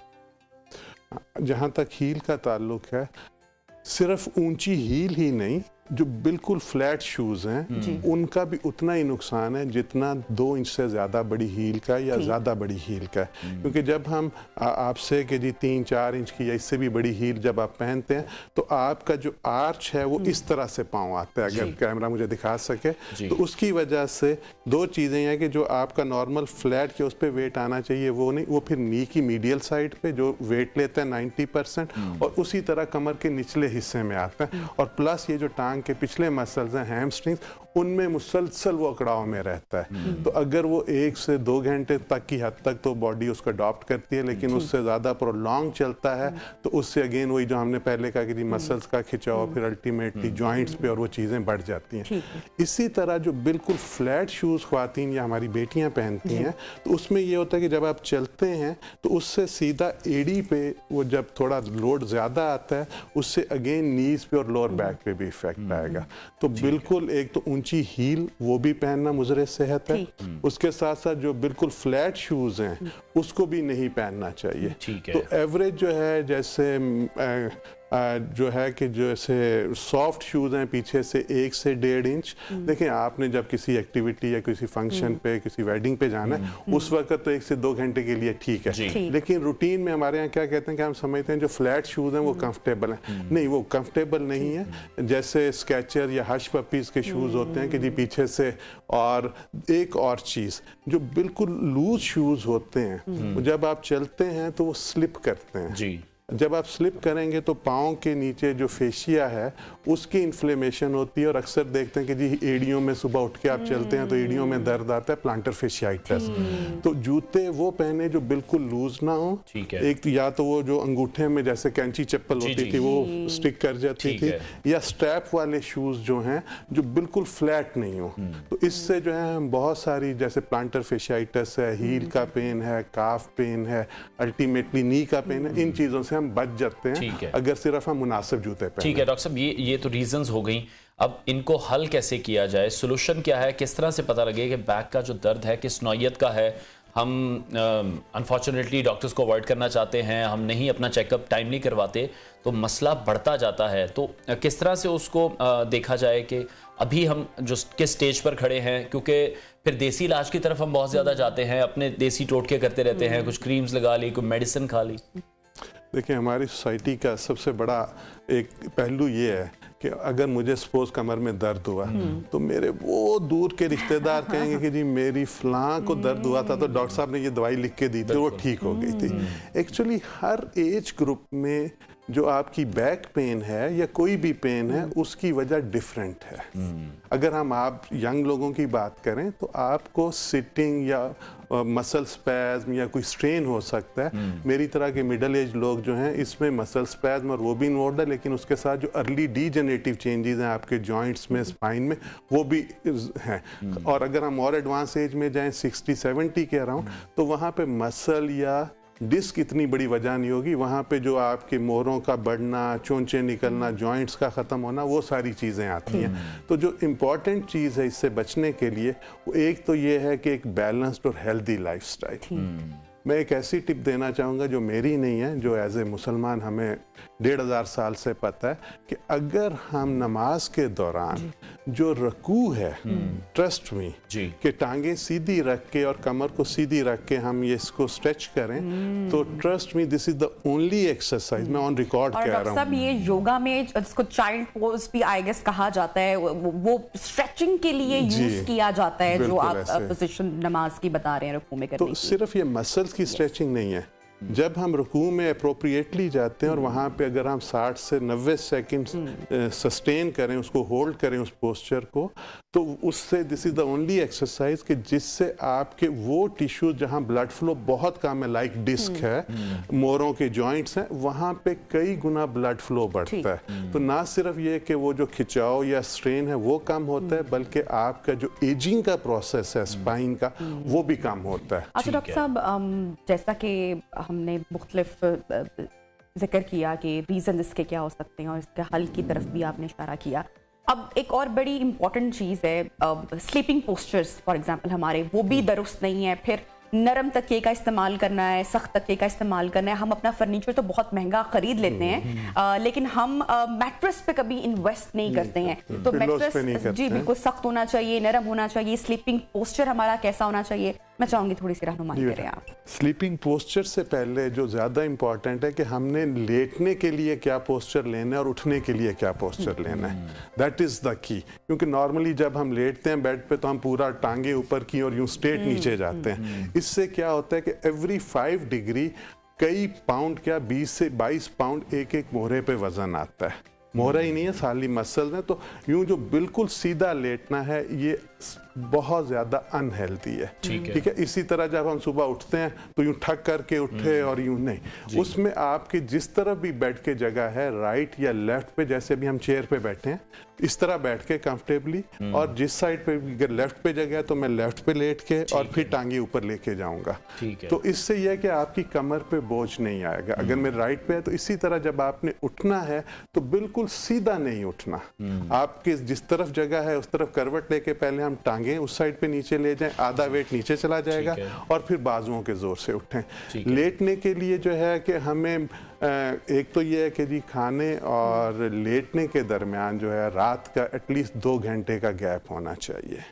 जहाँ तक हील का ताल्लुक है, सिर्फ ऊंची हील ही नहीं, जो बिल्कुल फ्लैट शूज हैं उनका भी उतना ही नुकसान है जितना 2 इंच से ज़्यादा बड़ी हील का या ज़्यादा बड़ी हील का है। क्योंकि जब हम आपसे कि जी 3-4 इंच की या इससे भी बड़ी हील जब आप पहनते हैं तो आपका जो आर्च है वो इस तरह से पाँव आता है, अगर कैमरा मुझे दिखा सके तो उसकी वजह से 2 चीज़ें हैं कि जो आपका नॉर्मल फ्लैट के उस पर वेट आना चाहिए वो नहीं, वो फिर नी की मीडियल साइड पे जो वेट लेता है 90%, और उसी तरह कमर के निचले हिस्से में आता है, और प्लस ये जो टांग के पिछले मसल्स हैं, हैमस्ट्रिंग्स, उनमें मुसलसल वो अकड़ाव में रहता है। तो अगर वो 1 से 2 घंटे तक की हद तक तो बॉडी उसको अडॉप्ट करती है, लेकिन उससे ज़्यादा प्रोलॉन्ग चलता है तो उससे अगेन वही जो हमने पहले कहा कि मसल्स का खिंचाव, फिर अल्टीमेटली जॉइंट्स पे और वो चीज़ें बढ़ जाती हैं। इसी तरह जो बिल्कुल फ्लैट शूज़ ख्वातीन या हमारी बेटियाँ पहनती हैं, तो उसमें ये होता है कि जब आप चलते हैं तो उससे सीधा एड़ी पे वो जब थोड़ा लोड ज़्यादा आता है, उससे अगेन नीज पे और लोअर बैक पे भी इफेक्ट आएगा। तो बिल्कुल एक तो ऊंची हील वो भी पहनना मुज़रे सेहत है, उसके साथ साथ जो बिल्कुल फ्लैट शूज हैं उसको भी नहीं पहनना चाहिए। तो एवरेज जो है, जैसे जो है कि जैसे सॉफ्ट शूज़ हैं पीछे से 1 से 1.5 इंच, देखें आपने जब किसी एक्टिविटी या किसी फंक्शन पे, किसी वेडिंग पे जाना है, उस वक्त तो 1 से 2 घंटे के लिए ठीक है, लेकिन रूटीन में हमारे यहाँ क्या कहते हैं कि हम समझते हैं जो फ्लैट शूज़ हैं वो कंफर्टेबल हैं। नहीं, वो कंफर्टेबल नहीं है। जैसे स्केचर या हश पपीज़ के शूज़ होते हैं कि जी पीछे से, और एक और चीज़ जो बिल्कुल लूज शूज़ होते हैं, जब आप चलते हैं तो वो स्लिप करते हैं। जब आप स्लिप करेंगे तो पाँव के नीचे जो फेशिया है उसकी इन्फ्लेमेशन होती है, और अक्सर देखते हैं कि जी एड़ियों में सुबह उठ के आप चलते हैं तो एड़ियों में दर्द आता है, प्लांटर फेशियाइटिस। तो जूते वो पहने जो बिल्कुल लूज ना हो, एक या तो वो जो अंगूठे में जैसे कैंची चप्पल होती थी वो स्टिक कर जाती थी, या स्ट्रैप वाले शूज जो हैं जो बिल्कुल फ्लैट नहीं हो। तो इससे जो है हम बहुत सारी, जैसे प्लांटर फेशियाइटिस है, हील का पेन है, काफ पेन है, अल्टीमेटली नी का पेन है, इन चीज़ों से हम बच जाते हैं अगर सिर्फ हम मुनासिब जूते पहने। ठीक है डॉक्टर साहब, ये तो रीजंस हो गई। अब इनको हल कैसे किया जाए, सोल्यूशन क्या है, किस तरह से पता लगे कि बैक का जो दर्द है किस नौयत का है, हम अनफॉर्चुनेटली डॉक्टर्स को अवॉइड करना चाहते हैं, हम नहीं अपना चेकअप टाइमली करवाते, तो मसला बढ़ता जाता है। तो किस तरह से उसको देखा जाए कि अभी हम जो किस स्टेज पर खड़े हैं, क्योंकि फिर देसी इलाज की तरफ हम बहुत ज़्यादा जाते हैं, अपने देसी टोटके करते रहते हैं, कुछ क्रीम्स लगा ली, कोई मेडिसिन खा ली। देखिए, हमारी सोसाइटी का सबसे बड़ा एक पहलू ये है कि अगर मुझे सपोज कमर में दर्द हुआ तो मेरे वो दूर के रिश्तेदार कहेंगे कि जी मेरी फलां को दर्द हुआ था तो डॉक्टर साहब ने ये दवाई लिख के दी थी, वो ठीक हो गई थी। एक्चुअली हर एज ग्रुप में जो आपकी बैक पेन है या कोई भी पेन है उसकी वजह डिफरेंट है। अगर हम आप यंग लोगों की बात करें तो आपको सिटिंग या मसल स्पैज्म या कोई स्ट्रेन हो सकता है। मेरी तरह के मिडिल एज लोग जो हैं इसमें मसल स्पैज्म और वो भी इन्वॉल्व है, लेकिन उसके साथ जो अर्ली डीजेनरेटिव चेंजेस हैं आपके जॉइंट्स में, स्पाइन में, वो भी हैं। और अगर हम और एडवांस एज में जाएं 60-70 के अराउंड, तो वहाँ पे मसल या डिस्क इतनी बड़ी वजह नहीं होगी, वहाँ पे जो आपके मोरों का बढ़ना, चोंचे निकलना, जॉइंट्स का ख़त्म होना, वो सारी चीज़ें आती हैं। तो जो इम्पॉर्टेंट चीज़ है इससे बचने के लिए, वो एक तो ये है कि एक बैलेंस्ड और हेल्दी लाइफस्टाइल। मैं एक ऐसी टिप देना चाहूँगा जो मेरी नहीं है, जो एज ए मुसलमान हमें 1500 साल से पता है कि अगर हम नमाज के दौरान जो रकू है, ट्रस्ट मी, कि टांगे सीधी रख के और कमर को सीधी रख के हम ये इसको स्ट्रेच करें, तो trust me this is the only exercise, मैं ऑन रिकॉर्ड कह रहा हूँ। सब ये योगा में इसको चाइल्ड पोज भी आई गेस कहा जाता है, वो स्ट्रेचिंग के लिए यूज किया जाता है, जो आप पोजीशन नमाज की बता रहे हैं रुकू में करने की। तो सिर्फ ये मसल्स की स्ट्रेचिंग नहीं है, जब हम रुकू में अप्रोप्रिएटली जाते हैं और वहाँ पे अगर हम 60 से 90 सेकंड सस्टेन करें, उसको होल्ड करें उस पोस्चर को, तो उससे this is the only exercise कि जिससे आपके वो टिश्यूज जहाँ ब्लड फ्लो बहुत कम है, लाइक डिस्क है, मोरों के जॉइंट्स हैं, वहाँ पे कई गुना ब्लड फ्लो बढ़ता है। तो ना सिर्फ ये कि वो जो खिंचाव या स्ट्रेन है वो कम होता है, बल्कि आपका जो एजिंग का प्रोसेस है स्पाइन का, वो भी कम होता है। अच्छा डॉक्टर साहब, जैसा कि हमने मुख्तलिफ जिक्र किया कि रीज़न इसके क्या हो सकते हैं और इसके हल की तरफ भी आपने इशारा किया, अब एक और बड़ी इंपॉर्टेंट चीज़ है स्लीपिंग पोस्चर्स फॉर एग्जांपल हमारे, वो भी दुरुस्त नहीं है। फिर नरम तकिए का इस्तेमाल करना है, सख्त तकिए का इस्तेमाल करना है। हम अपना फर्नीचर तो बहुत महंगा खरीद लेते हैं, लेकिन हम मैट्रेस पे कभी इन्वेस्ट नहीं करते हैं। तो मैट्रेस जी बिल्कुल सख्त होना चाहिए, नरम होना चाहिए। स्लीपिंग पोस्चर हमारा कैसा होना चाहिए, मैं चाहूंगी थोड़ी सी रहनुमाई करें आप। स्लीपिंग पोस्चर से पहले जो ज़्यादा इंपॉर्टेंट है कि हमने लेटने के लिए क्या पोस्चर लेना है और उठने के लिए क्या पोस्चर लेना है, दैट इज़ द की। क्योंकि नॉर्मली जब हम लेटते हैं बेड पे तो हम पूरा टांगे ऊपर की और यूं स्ट्रेट नीचे जाते हैं। इससे क्या होता है कि एवरी 5 डिग्री कई पाउंड, क्या 20 से 22 पाउंड एक मोहरे पे वजन आता है। मोहरा ही नहीं है, साली मसल है। तो यूं जो बिल्कुल सीधा लेटना है ये बहुत ज्यादा अनहेल्दी है। ठीक है। इसी तरह जब हम सुबह उठते हैं तो यूं ठक करके उठे और यूं नहीं, उसमें आपके जिस तरफ भी बैठ के जगह है, राइट या लेफ्ट पे, जैसे अभी हम चेयर पे बैठे हैं इस तरह बैठ के कंफर्टेबली, और जिस साइड पे अगर लेफ्ट पे जगह है तो मैं लेफ्ट पे लेट के और फिर टांगी ऊपर लेके जाऊंगा। तो इससे यह है कि आपकी कमर पे बोझ नहीं आएगा। अगर मेरे राइट पे है तो इसी तरह जब आपने उठना है तो बिल्कुल सीधा नहीं उठना, आपके जिस तरफ जगह है उस तरफ करवट लेके पहले हम टांगे उस साइड पे नीचे ले जाएं, आधा वेट नीचे चला जाएगा और फिर बाजुओं के जोर से उठें। लेटने के लिए जो है कि हमें एक तो ये है कि जी खाने और लेटने के दरमियान जो है रात का एटलीस्ट 2 घंटे का गैप होना चाहिए।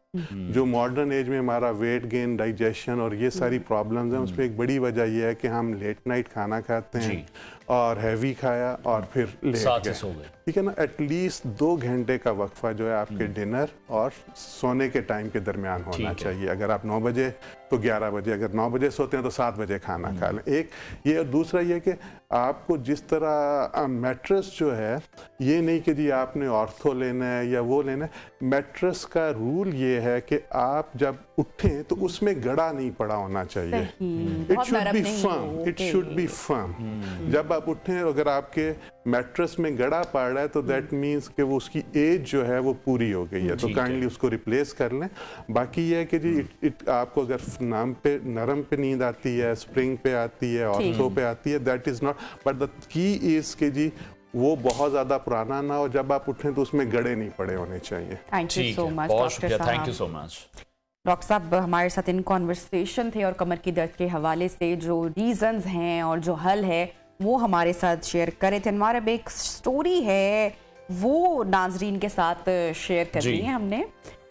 जो मॉडर्न एज में हमारा वेट गेन, डाइजेशन और ये सारी प्रॉब्लम्स हैं, उसमें एक बड़ी वजह यह है कि हम लेट नाइट खाना खाते हैं और हैवी खाया और फिर लेट गए। ठीक है ना, एटलीस्ट 2 घंटे का वक्फा जो है आपके डिनर और सोने के टाइम के दरमियान होना चाहिए। अगर आप 9 बजे तो 11 बजे, अगर 9 बजे सोते हैं तो 7 बजे खाना खा लें। एक ये, और दूसरा ये कि आपको जिस तरह मैट्रेस जो है, ये नहीं कि जी आपने ऑर्थो लेना है या वो लेना है। मैट्रेस का रूल ये है कि आप जब उठें तो उसमें गड़ा नहीं पड़ा होना चाहिए। It should be firm, it should be firm. जब आप उठें अगर आपके मैट्रेस में गड़ा पड़ रहा है तो दैट मीन्स कि वो उसकी एज जो है वो पूरी हो गई है, तो काइंडली उसको रिप्लेस कर लें। बाकी ये है कि जी आपको अगर नाम पे नरम पे नींद आती है, स्प्रिंग पे आती है, ऑर्थो पे आती है, that is not, but the key is कि जी वो बहुत ज्यादा पुराना ना हो, जब आप उठें तो उसमें गड़े नहीं पड़े होने चाहिए। Thank you so much doctor साहब। Thank you so much. Doctor साहब हमारे साथ इन कॉन्वर्सेशन थे और कमर की दर्द के हवाले से जो रीजंस हैं और जो हल है वो हमारे साथ शेयर करे थे। हमारा अब एक स्टोरी है वो नाजरीन के साथ शेयर करनी है हमने।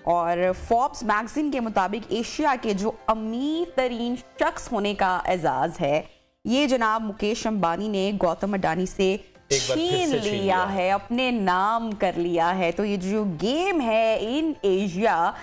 और फोर्ब्स मैगजीन के मुताबिक एशिया के जो अमीर तरीन शख्स होने का एजाज है ये जनाब मुकेश अंबानी ने गौतम अडानी से छीन लिया है, अपने नाम कर लिया है। तो ये जो गेम है इन एशिया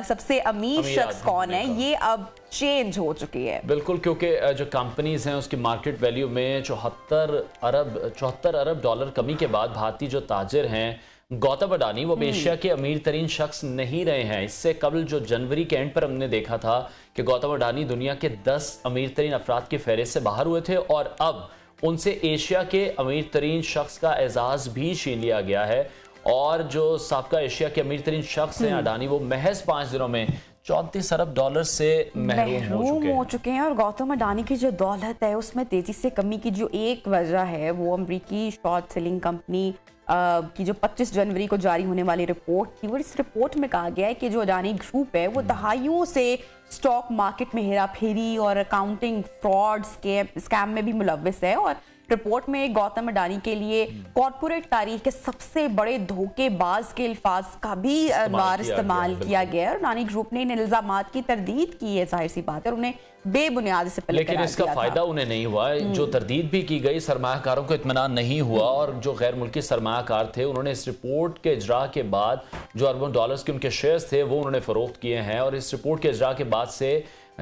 सबसे अमीर शख्स कौन है ये अब चेंज हो चुकी है। बिल्कुल, क्योंकि जो कंपनीज हैं उसकी मार्केट वैल्यू में 74 अरब डॉलर कमी के बाद भारतीय जो ताजिर हैं गौतम अडानी वो एशिया के अमीर तरीन शख्स नहीं रहे हैं। इससे कबल जो जनवरी के एंड पर हमने देखा था कि गौतम अडानी दुनिया के 10 अमीर तरीन अफराद की फहरिस्त से बाहर हुए थे और अब उनसे एशिया के अमीर तरीन शख्स का एजाज भी छीन लिया गया है। और जो साबका एशिया के अमीर तरीन शख्स हैं अडानी वो महज 5 दिनों में 34 अरब डॉलर से महरूम हो चुके हैं। और गौतम अडानी की जो दौलत है उसमें तेजी से कमी की जो एक वजह है वो अमरीकी शॉर्ट सेलिंग कंपनी की जो 25 जनवरी को जारी होने वाली रिपोर्ट थी। और इस रिपोर्ट में कहा गया है कि जो अडानी ग्रुप है वो दहाइयों से स्टॉक मार्केट में हेरा फेरी और अकाउंटिंग फ्रॉड स्कैम में भी मुलव्विस है। और रिपोर्ट में गौतम अडानी के लिए कॉर्पोरेट तारीख के सबसे बड़े धोखेबाज के अल्फाज का भी इस्तेमाल किया गया है। अडानी ग्रुप ने इन इल्जामात की तरदीद की है, जाहिर सी बात है, और उन्हें बेबुनियाद से पहले लेकिन इसका फायदा उन्हें नहीं हुआ। जो तरदीद भी की गई सरमायाकारों को इत्मीनान नहीं हुआ और जो गैर मुल्की सरमायाकार थे उन्होंने इस रिपोर्ट के इजरा के बाद जो अरबों डॉलर्स के उनके शेयर्स थे वो उन्होंने फरोख्त किए हैं। और इस रिपोर्ट के इजरा के बाद से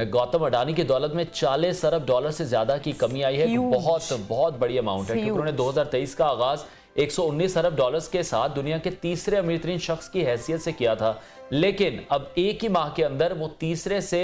गौतम अडानी की दौलत में 40 अरब डॉलर से ज्यादा की कमी आई है। बहुत बड़ी अमाउंट है, क्योंकि उन्होंने 2023 का आगाज 119 अरब डॉलर्स के साथ दुनिया के तीसरे अमीर तरीन शख्स की हैसियत से किया था, लेकिन अब एक ही माह के अंदर वो तीसरे से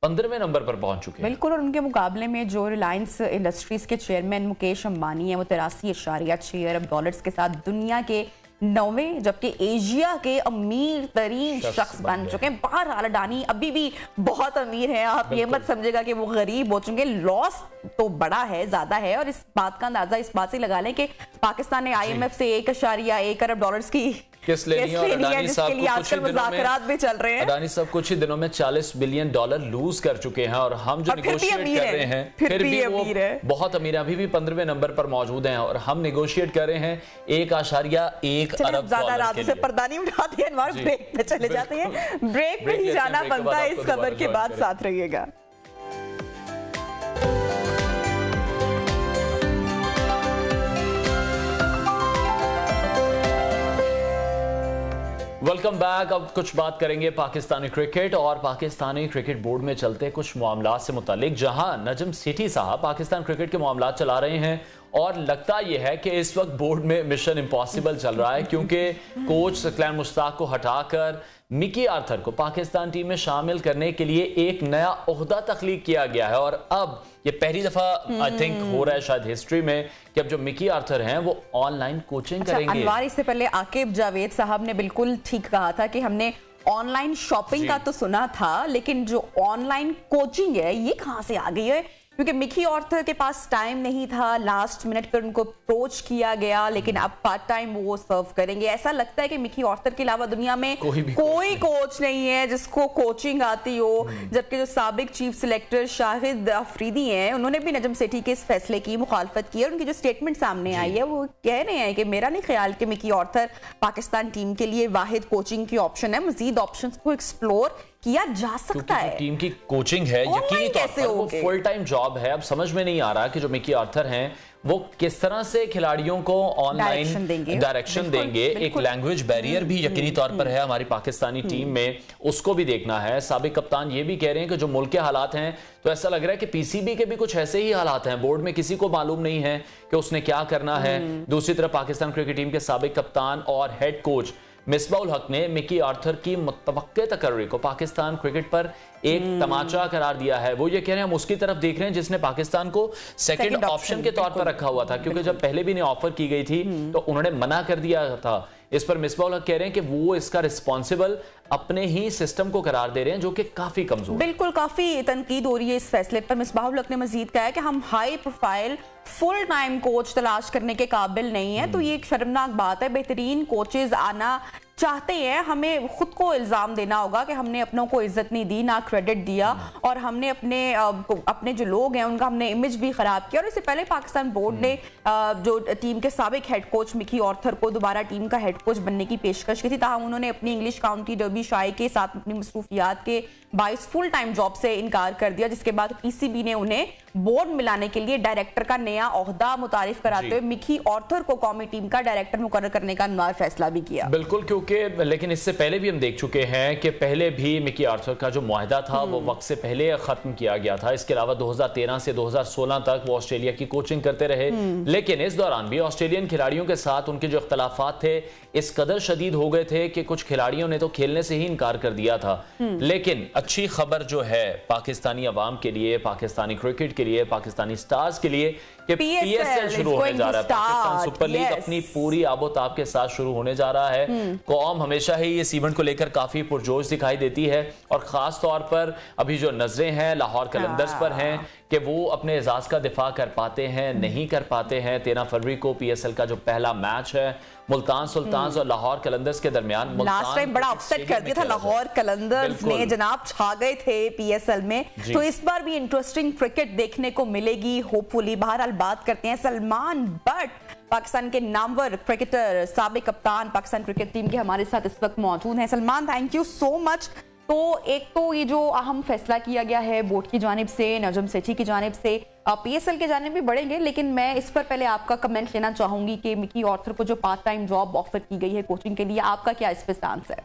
15वें नंबर पर पहुंच चुके हैं। बिल्कुल, और उनके मुकाबले में जो रिलायंस इंडस्ट्रीज के चेयरमैन मुकेश अंबानी है वो 83.6 अरब डॉलर्स के साथ दुनिया के 9वें जबकि एशिया के अमीर तरीन शख्स बन चुके हैं। बहरहाल अडानी अभी भी बहुत अमीर है, आप ये मत समझेगा कि वो गरीब हो चुके। लॉस तो बड़ा है, ज्यादा है, और इस बात का अंदाजा इस बात से लगा लें कि पाकिस्तान ने IMF से 1.1 अरब डॉलर्स की किस लेनी है और अडानी साहब को कुछ ही दिनों में भी चल रहे हैं। अडानी साहब कुछ ही दिनों में $40 बिलियन लूज कर चुके हैं और हम जो निगोशिएट कर रहे हैं फिर भी वो बहुत अमीर अभी भी 15वें नंबर पर मौजूद हैं और हम निगोशिएट कर रहे हैं 1.1 अरब डॉलर के लिए। पर्दा नहीं उठाते हैं, ब्रेक पे चले जाते हैं। ब्रेक पे ही जाना बनता है। इस खबर के बाद साथ रहिएगा। Welcome back. अब कुछ बात करेंगे पाकिस्तानी क्रिकेट और पाकिस्तानी क्रिकेट बोर्ड में चलते कुछ मामलात से मुतालिक, जहां नजम सेठी साहब पाकिस्तान क्रिकेट के मामलात चला रहे हैं और लगता यह है कि इस वक्त बोर्ड में मिशन इम्पॉसिबल चल रहा है, क्योंकि कोच सकलैन मुश्ताक को हटाकर मिकी आर्थर को पाकिस्तान टीम में शामिल करने के लिए एक नया ओहदा तख्लीक किया गया है। और अब ये पहली दफा आई थिंक हो रहा है शायद हिस्ट्री में कि अब जो मिकी आर्थर हैं वो ऑनलाइन कोचिंग करेंगे। अनवार, इससे पहले आकिब जावेद साहब ने बिल्कुल ठीक कहा था कि हमने ऑनलाइन शॉपिंग का तो सुना था, लेकिन जो ऑनलाइन कोचिंग है ये कहां से आ गई है? क्योंकि मिकी आर्थर के पास टाइम नहीं था, लास्ट मिनट पर उनको अप्रोच किया गया, लेकिन अब पार्ट टाइम वो सर्व करेंगे। ऐसा लगता है कि मिकी आर्थर के अलावा दुनिया में कोई कोच नहीं है जिसको कोचिंग आती हो। जबकि जो साबिक चीफ सिलेक्टर शाहिद अफरीदी हैं उन्होंने भी नजम सेठी के इस फैसले की मुखालफत की है। उनकी जो स्टेटमेंट सामने आई है वो कह रहे हैं कि मेरा नहीं ख्याल कि मिकी आर्थर पाकिस्तान टीम के लिए वाहिद कोचिंग की ऑप्शन है, मजीद ऑप्शंस को एक्सप्लोर किया जा सकता है। टीम की कोचिंग है, यकीनी तौर पर वो फुल टाइम जॉब है। अब समझ में नहीं आ रहा कि जो मिकी आर्थर हैं वो किस तरह से खिलाड़ियों को ऑनलाइन डायरेक्शन देंगे। एक लैंग्वेज बैरियर भी यकीनी तौर पर है हमारी पाकिस्तानी टीम में, उसको भी देखना है। साबिक कप्तान ये भी कह रहे हैं कि जो मुल्क के हालात हैं तो ऐसा लग रहा है कि पीसीबी के भी कुछ ऐसे ही हालात हैं, बोर्ड में किसी को मालूम नहीं है कि उसने क्या करना है। दूसरी तरफ पाकिस्तान क्रिकेट टीम के साबिक कप्तान और हेड कोच मिसबाउल हक ने मिकी आर्थर की मुतवक्के तकर्री को पाकिस्तान क्रिकेट पर एक तमाचा करार दिया है। वो ये कह रहे हैं हम उसकी तरफ देख रहे हैं जिसने पाकिस्तान को सेकंड ऑप्शन के तौर पर रखा हुआ था, क्योंकि जब पहले भी इन्हें ऑफर की गई थी तो उन्होंने मना कर दिया था। इस पर मिसबाउल हक कह रहे हैं कि वो इसका रिस्पॉन्सिबल अपने ही सिस्टम को करार दे रहे हैं जो कि काफी कमजोर। बिल्कुल, काफी तनकीद हो रही है इस फैसले पर। मिसबाउल हक ने मजीद कहा है कि हम high profile full time coach तलाश करने के काबिल नहीं है, तो ये एक शर्मनाक बात है। बेहतरीन कोचेज आना चाहते हैं, हमें खुद को इल्जाम देना होगा कि हमने अपनों को इज्जत नहीं दी, ना क्रेडिट दिया, और हमने अपने जो लोग हैं उनका हमने इमेज भी खराब किया। और इससे पहले पाकिस्तान बोर्ड ने जो टीम के साबिक हेड कोच मिकी ऑर्थर को दोबारा टीम का हेड कोच बनने की पेशकश की थी, ताहम उन्होंने अपनी इंग्लिश काउंटी डर्बी शाई के साथ अपनी मसरूफियात के बाइस फुल टाइम जॉब से इनकार कर दिया, जिसके बाद पीसीबी ने उन्हें बोर्ड मिलाने के लिए डायरेक्टर का नया ओहदा मुतारिफ कराते हुए मिकी ऑर्थर को कौमी टीम का डायरेक्टर मुकर्रर करने का नया फैसला भी किया। बिल्कुल, क्योंकि लेकिन इससे पहले भी हम देख चुके हैं कि पहले भी मिकी ऑर्थर का जो मुआहदा था वो वक्त से पहले खत्म किया गया था। इसके अलावा 2013 से 2016 तक वो ऑस्ट्रेलिया की कोचिंग करते रहे, लेकिन इस दौरान भी ऑस्ट्रेलियन खिलाड़ियों के साथ उनके जो इख्तलाफात थे इस कदर शदीद हो गए थे कि कुछ खिलाड़ियों ने तो खेलने से ही इनकार कर दिया था। लेकिन अच्छी खबर जो है पाकिस्तानी अवाम के लिए, पाकिस्तानी क्रिकेट के लिए, पाकिस्तानी स्टार्स के लिए कि पीएसएल शुरू होने जा रहा है। पाकिस्तान सुपर लीग अपनी पूरी आबोताब के साथ शुरू होने जा रहा है। कौम हमेशा ही इस इवेंट को लेकर काफी पुरजोश दिखाई देती है, और खास तौर पर अभी जो नजरें हैं लाहौर कलंदर्स पर हैं कि वो अपने एजाज का दिफा कर पाते हैं, नहीं कर पाते हैं। 13 फरवरी को पीएसएल का जो पहला मैच है मुल्तान सुल्तान्स और लाहौर कलंदर्स के दरमियान, लास्ट टाइम बड़ा अपसेट कर दिया था लाहौर कलंदर्स ने, जनाब छा गए थे पीएसएल में, तो इस बार भी इंटरेस्टिंग क्रिकेट देखने को मिलेगी होपफुली। बहरहाल बात करते हैं सलमान बट, पाकिस्तान के नामवर क्रिकेटर, साबिक कप्तान पाकिस्तान क्रिकेट टीम के हमारे साथ इस वक्त मौजूद हैं। Salman, thank you so much. तो एक तो ये जो अहम फैसला किया गया है बोर्ड की जानिब से, नजम सेठी की जानिब से, पीएसएल के जानिब भी बढ़ेंगे, लेकिन मैं इस पर पहले आपका कमेंट लेना चाहूंगी कि मिकी ऑर्थर को जो पार्ट टाइम जॉब ऑफर की गई है कोचिंग के लिए, आपका क्या इस पर स्टांस है?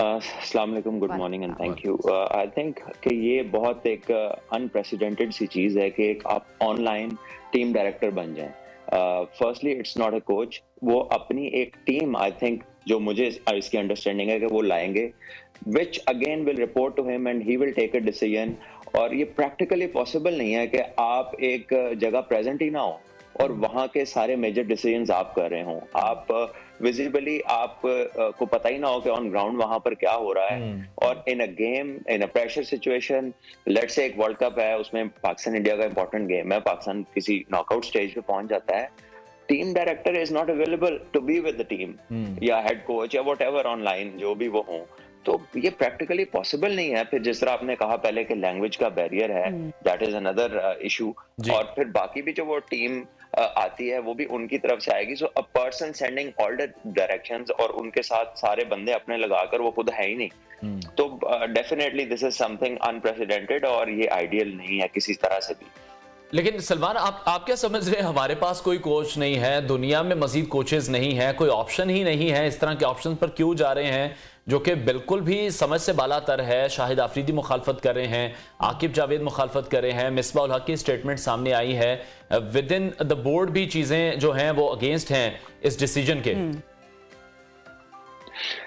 अस्सलाम वालेकुम, good morning and thank you. I think कि ये बहुत एक अनप्रेसिडेंटेड सी चीज़ है कि एक आप ऑनलाइन टीम डायरेक्टर बन जाएं। Firstly it's not a coach, वो अपनी एक टीम, आई थिंक जो मुझे इसकी अंडरस्टैंडिंग है कि वो लाएंगे, which again will report to him and he will take a decision. और ये प्रैक्टिकली पॉसिबल नहीं है कि आप एक जगह प्रेजेंट ही ना हो और वहां के सारे मेजर डिसीजंस आप कर रहे हो, आप विजिबली आप को पता ही ना हो कि ऑन ग्राउंड वहां पर क्या हो रहा है। और in a game, in a pressure situation, let's say एक वर्ल्ड कप है, उसमें पाकिस्तान इंडिया का इंपॉर्टेंट गेम है, पाकिस्तान किसी नॉकआउट स्टेज पे पहुंच जाता है, team director is not available to be with the team या हेड कोच या व्हाटएवर ऑनलाइन जो भी वो हो, तो ये प्रैक्टिकली पॉसिबल नहीं है। फिर जिस तरह आपने कहा पहले कि लैंग्वेज का बैरियर है, दैट इज अनदर इशू। और फिर बाकी भी जो वो टीम आती है वो भी उनकी तरफ से आएगी। So a person sending all the directions और उनके साथ सारे बंदे अपने लगाकर वो खुद है ही नहीं, तो definitely this is something unprecedented और ये आइडियल नहीं है किसी तरह से भी। लेकिन सलमान, आप क्या समझ रहे हैं, हमारे पास कोई कोच नहीं है, दुनिया में मजीद कोचेस नहीं है, कोई ऑप्शन ही नहीं है, इस तरह के ऑप्शन पर क्यों जा रहे हैं जो कि बिल्कुल भी समझ से बालातर है? शाहिद आफरीदी मुखालफत कर रहे हैं, आकिब जावेद मुखालफत कर रहे हैं, मिसबाह उल हक की स्टेटमेंट सामने आई है, विद इन द बोर्ड भी चीजें जो हैं वो अगेंस्ट हैं इस डिसीजन के।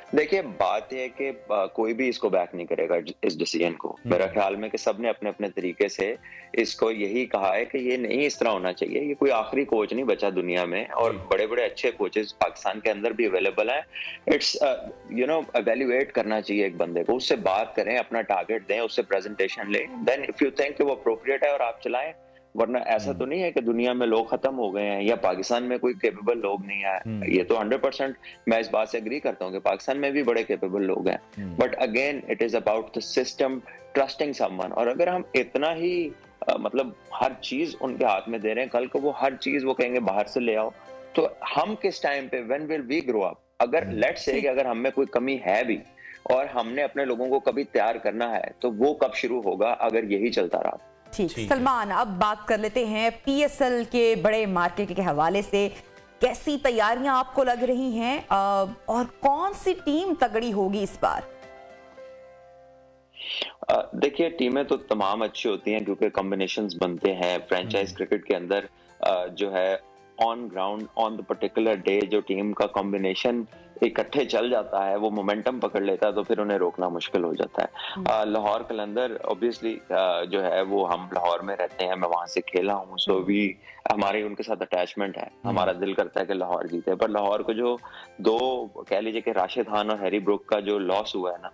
देखिए, बात यह है कि कोई भी इसको बैक नहीं करेगा इस डिसीजन को। मेरा ख्याल में कि सबने अपने अपने तरीके से इसको यही कहा है कि ये नहीं इस तरह होना चाहिए, ये कोई आखिरी कोच नहीं बचा दुनिया में और बड़े बड़े अच्छे कोचेस पाकिस्तान के अंदर भी अवेलेबल हैं। इट्स एवेल्युएट करना चाहिए एक बंदे को, उससे बात करें, अपना टारगेट दें, उससे प्रेजेंटेशन लें, देन इफ यू थिंक कि वो अप्रोप्रिएट है और आप चलाएं। वरना ऐसा तो नहीं है कि दुनिया में लोग खत्म हो गए हैं या पाकिस्तान में कोई कैपेबल लोग नहीं है। ये तो 100% मैं इस बात से एग्री करता हूँ कि पाकिस्तान में भी बड़े कैपेबल लोग हैं, but again it is about the system, trusting someone. और अगर हम इतना ही मतलब हर चीज उनके हाथ में दे रहे हैं, कल को वो हर चीज वो कहेंगे बाहर से ले आओ, तो हम किस टाइम पे, when will we grow up? अगर लेट्स से कि अगर हम में कोई कमी है भी और हमने अपने लोगों को कभी तैयार करना है, तो वो कब शुरू होगा अगर यही चलता रहा? ठीक, सलमान, अब बात कर लेते हैं पीएसएल के बड़े मार्केट के हवाले से। कैसी तैयारियां आपको लग रही हैं और कौन सी टीम तगड़ी होगी इस बार? देखिए, टीमें तो तमाम अच्छी होती हैं क्योंकि कॉम्बिनेशंस बनते हैं। फ्रेंचाइज क्रिकेट के अंदर जो है on ground on the particular day जो टीम का कॉम्बिनेशन इकट्ठे चल जाता है, वो मोमेंटम पकड़ लेता है, तो फिर उन्हें रोकना मुश्किल हो जाता है। लाहौर कलंदर ऑब्वियसली जो है वो, हम लाहौर में रहते हैं, मैं वहां से खेला हूँ, सो भी हमारे उनके साथ अटैचमेंट है। हमारा दिल करता है कि लाहौर जीते, पर लाहौर को जो दो कह लीजिए कि राशिद खान और हैरी ब्रुक का जो लॉस हुआ है ना,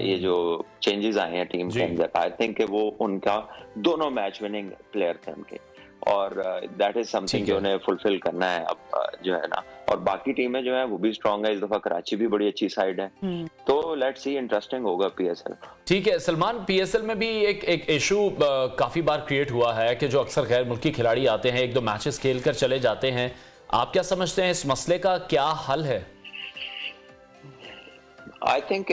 ये जो चेंजेस आए हैं टीम के अंदर, आई थिंक वो उनका दोनों मैच विनिंग प्लेयर थे उनके, और दैट इज समथिंग जो उन्हें फुलफिल करना है अब जो है ना। और बाकी टीमें जो है वो भी स्ट्रांग है, इस दफा कराची भी बड़ी अच्छी साइड है, तो लेट्स सी, इंटरेस्टिंग होगा पीएसएल। ठीक है सलमान, पीएसएल में भी एक इशू काफी बार क्रिएट हुआ है कि जो अक्सर गैर मुल्की खिलाड़ी आते हैं, 1-2 मैचेस खेल कर चले जाते हैं, आप क्या समझते हैं इस मसले का क्या हल है? आई थिंक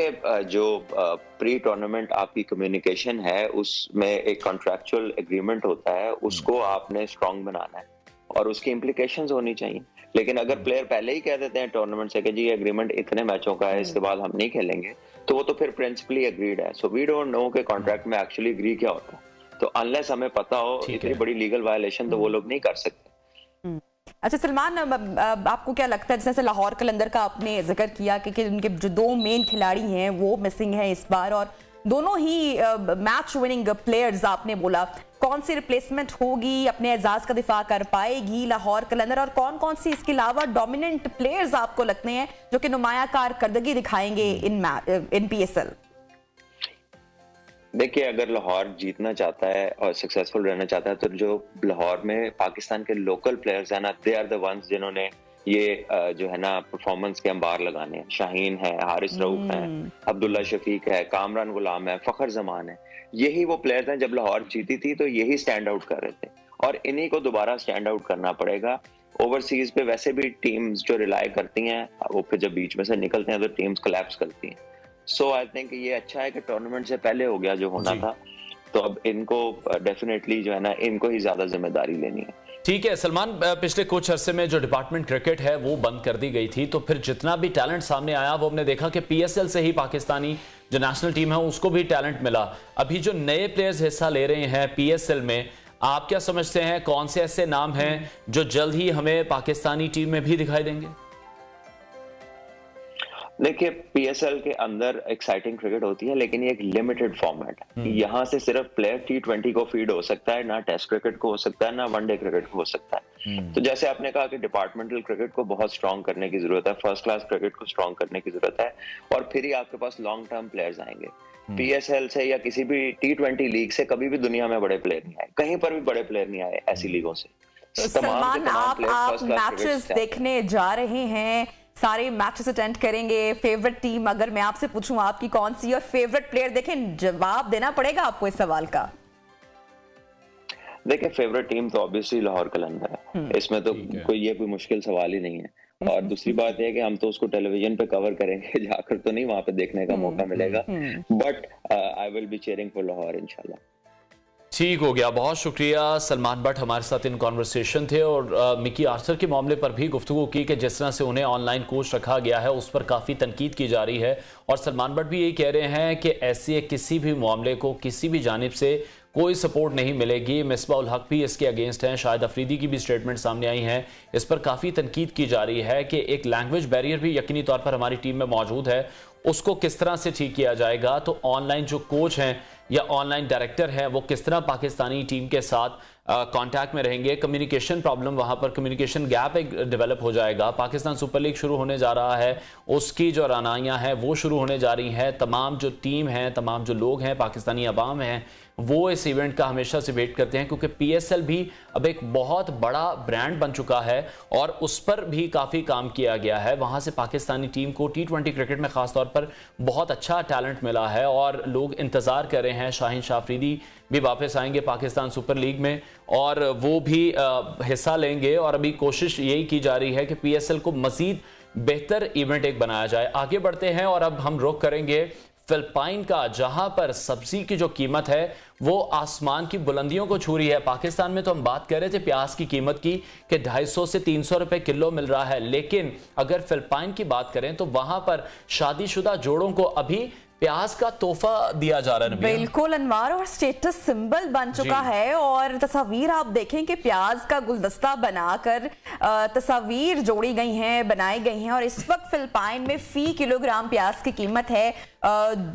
जो प्री टूर्नामेंट आपकी कम्युनिकेशन है उसमें एक कॉन्ट्रैक्चुअल एग्रीमेंट होता है, उसको आपने स्ट्रांग बनाना है और उसकी इम्प्लीकेशंस होनी चाहिए। लेकिन अगर प्लेयर पहले ही कह देते हैं टूर्नामेंट से कि जी एग्रीमेंट इतने मैचों का है, इसके बाद हम नहीं खेलेंगे, तो वो तो फिर प्रिंसिपली एग्रीड है। सो वी डोंट नो कि कॉन्ट्रैक्ट में एक्चुअली एग्री क्या होता है, तो अनलेस हमें पता हो इतनी बड़ी लीगल वायलेशन तो वो लोग नहीं कर सकते। अच्छा सलमान, आपको क्या लगता है, जैसे लाहौर कलंदर का आपने जिक्र किया कि उनके जो 2 मेन खिलाड़ी हैं वो मिसिंग हैं इस बार, और दोनों ही मैच विनिंग प्लेयर्स आपने बोला, कौन सी रिप्लेसमेंट होगी, अपने एजाज का दिफा कर पाएगी लाहौर कलंदर, और कौन कौन सी इसके अलावा डोमिनेंट प्लेयर्स आपको लगते हैं जो कि नुमाया कारकर्दगी दिखाएंगे इन पीएसएल? देखिए, अगर लाहौर जीतना चाहता है और सक्सेसफुल रहना चाहता है तो जो लाहौर में पाकिस्तान के लोकल प्लेयर्स हैं ना, दे आर द वंस जिन्होंने ये जो है ना परफॉर्मेंस के अंबार लगाने हैं। शाहीन है, हारिस रऊफ है, अब्दुल्ला शफीक है, कामरान गुलाम है, फखर जमान है, यही वो प्लेयर्स हैं जब लाहौर जीती थी तो यही स्टैंड आउट कर रहे थे, और इन्हीं को दोबारा स्टैंड आउट करना पड़ेगा। ओवरसीज पे वैसे भी टीम्स जो रिलाई करती हैं वो फिर जब बीच में से निकलते हैं तो टीम्स कोलैप्स करती हैं। सो आई थिंक ये अच्छा है कि टूर्नामेंट से पहले हो गया जो होना था, तो अब इनको डेफिनेटली जो है ना इनको ही ज्यादा जिम्मेदारी लेनी है। ठीक है सलमान, पिछले कुछ अरसे में जो डिपार्टमेंट क्रिकेट है वो बंद कर दी गई थी, तो फिर जितना भी टैलेंट सामने आया वो हमने देखा कि पीएसएल से ही पाकिस्तानी जो नेशनल टीम है उसको भी टैलेंट मिला। अभी जो नए प्लेयर्स हिस्सा ले रहे हैं पीएसएल में, आप क्या समझते हैं कौन से ऐसे नाम हैं जो जल्द ही हमें पाकिस्तानी टीम में भी दिखाई देंगे? देखिए, पीएसएल के अंदर एक्साइटिंग क्रिकेट होती है, लेकिन ये एक लिमिटेड फॉर्मेट है। यहाँ से सिर्फ प्लेयर T20 को फीड हो सकता है, ना टेस्ट क्रिकेट को हो सकता है, ना वनडे क्रिकेट को हो सकता है। तो जैसे आपने कहा कि डिपार्टमेंटल क्रिकेट को बहुत स्ट्रॉन्ग करने की जरूरत है, फर्स्ट क्लास क्रिकेट को स्ट्रॉन्ग करने की जरूरत है, और फिर ही आपके पास लॉन्ग टर्म प्लेयर्स आएंगे। पीएसएल से या किसी भी T20 लीग से कभी भी दुनिया में बड़े प्लेयर नहीं आए, कहीं पर भी बड़े प्लेयर नहीं आए ऐसी लीगों से। सलमान, आप मैचेस देखने जा रहे हैं, सारे मैचेस अटेंड करेंगे, फेवरेट टीम अगर मैं आपसे पूछूं आपकी कौन सी, और फेवरेट प्लेयर, देखें जवाब देना पड़ेगा आपको इस सवाल का। देखिए, फेवरेट टीम तो ऑब्वियसली लाहौर कलंदर है, इसमें तो कोई मुश्किल सवाल ही नहीं है। और दूसरी बात यह है कि हम तो उसको टेलीविजन पे कवर करेंगे, जाकर तो नहीं वहां पे देखने का मौका मिलेगा, but I will be cheering for Lahore इंशाल्लाह। ठीक हो गया, बहुत शुक्रिया सलमान भट्ट हमारे साथ इन कॉन्वर्सेशन थे, और मिकी आर्थर के मामले पर भी गुफ्तगू की कि जिस तरह से उन्हें ऑनलाइन कोच रखा गया है उस पर काफ़ी तनकीद की जा रही है, और सलमान भट्ट भी यही कह रहे हैं कि ऐसे किसी भी मामले को किसी भी जानिब से कोई सपोर्ट नहीं मिलेगी। मिसबाह उल हक भी इसके अगेंस्ट हैं, शाहिद अफरीदी की भी स्टेटमेंट सामने आई है, इस पर काफ़ी तनकीद की जा रही है कि एक लैंग्वेज बैरियर भी यकीनी तौर पर हमारी टीम में मौजूद है, उसको किस तरह से ठीक किया जाएगा। तो ऑनलाइन जो कोच हैं या ऑनलाइन डायरेक्टर हैं वो किस तरह पाकिस्तानी टीम के साथ कांटेक्ट में रहेंगे, कम्युनिकेशन प्रॉब्लम, वहाँ पर कम्युनिकेशन गैप एक डेवलप हो जाएगा। पाकिस्तान सुपर लीग शुरू होने जा रहा है, उसकी जो रनाइयाँ हैं वो शुरू होने जा रही हैं। तमाम जो टीम हैं, तमाम जो लोग हैं, पाकिस्तानी अवाम हैं, वो इस इवेंट का हमेशा से वेट करते हैं, क्योंकि पीएसएल भी अब एक बहुत बड़ा ब्रांड बन चुका है और उस पर भी काफ़ी काम किया गया है। वहाँ से पाकिस्तानी टीम को T20 क्रिकेट में ख़ासतौर पर बहुत अच्छा टैलेंट मिला है और लोग इंतज़ार कर रहे हैं शाहीन शाह अफरीदी भी वापस आएंगे पाकिस्तान सुपर लीग में और वो भी हिस्सा लेंगे। और अभी कोशिश यही की जा रही है कि पीएसएल को मज़ीद बेहतर इवेंट एक बनाया जाए। आगे बढ़ते हैं और अब हम रुख करेंगे फिलिपाइन का, जहां पर सब्जी की जो कीमत है वो आसमान की बुलंदियों को छू रही है। पाकिस्तान में तो हम बात कर रहे थे प्याज की कीमत की कि 250 से 300 रुपए किलो मिल रहा है, लेकिन अगर फिलिपाइन की बात करें तो वहां पर शादीशुदा जोड़ों को अभी प्याज का तोहफा दिया जा रहा है। बिल्कुल अनवार, और स्टेटस सिंबल बन चुका है। और तस्वीर आप देखें कि प्याज का गुलदस्ता बनाकर तस्वीर जोड़ी गई हैं, बनाई गई हैं। और इस वक्त फिलिपाइन में फी किलोग्राम प्याज की कीमत है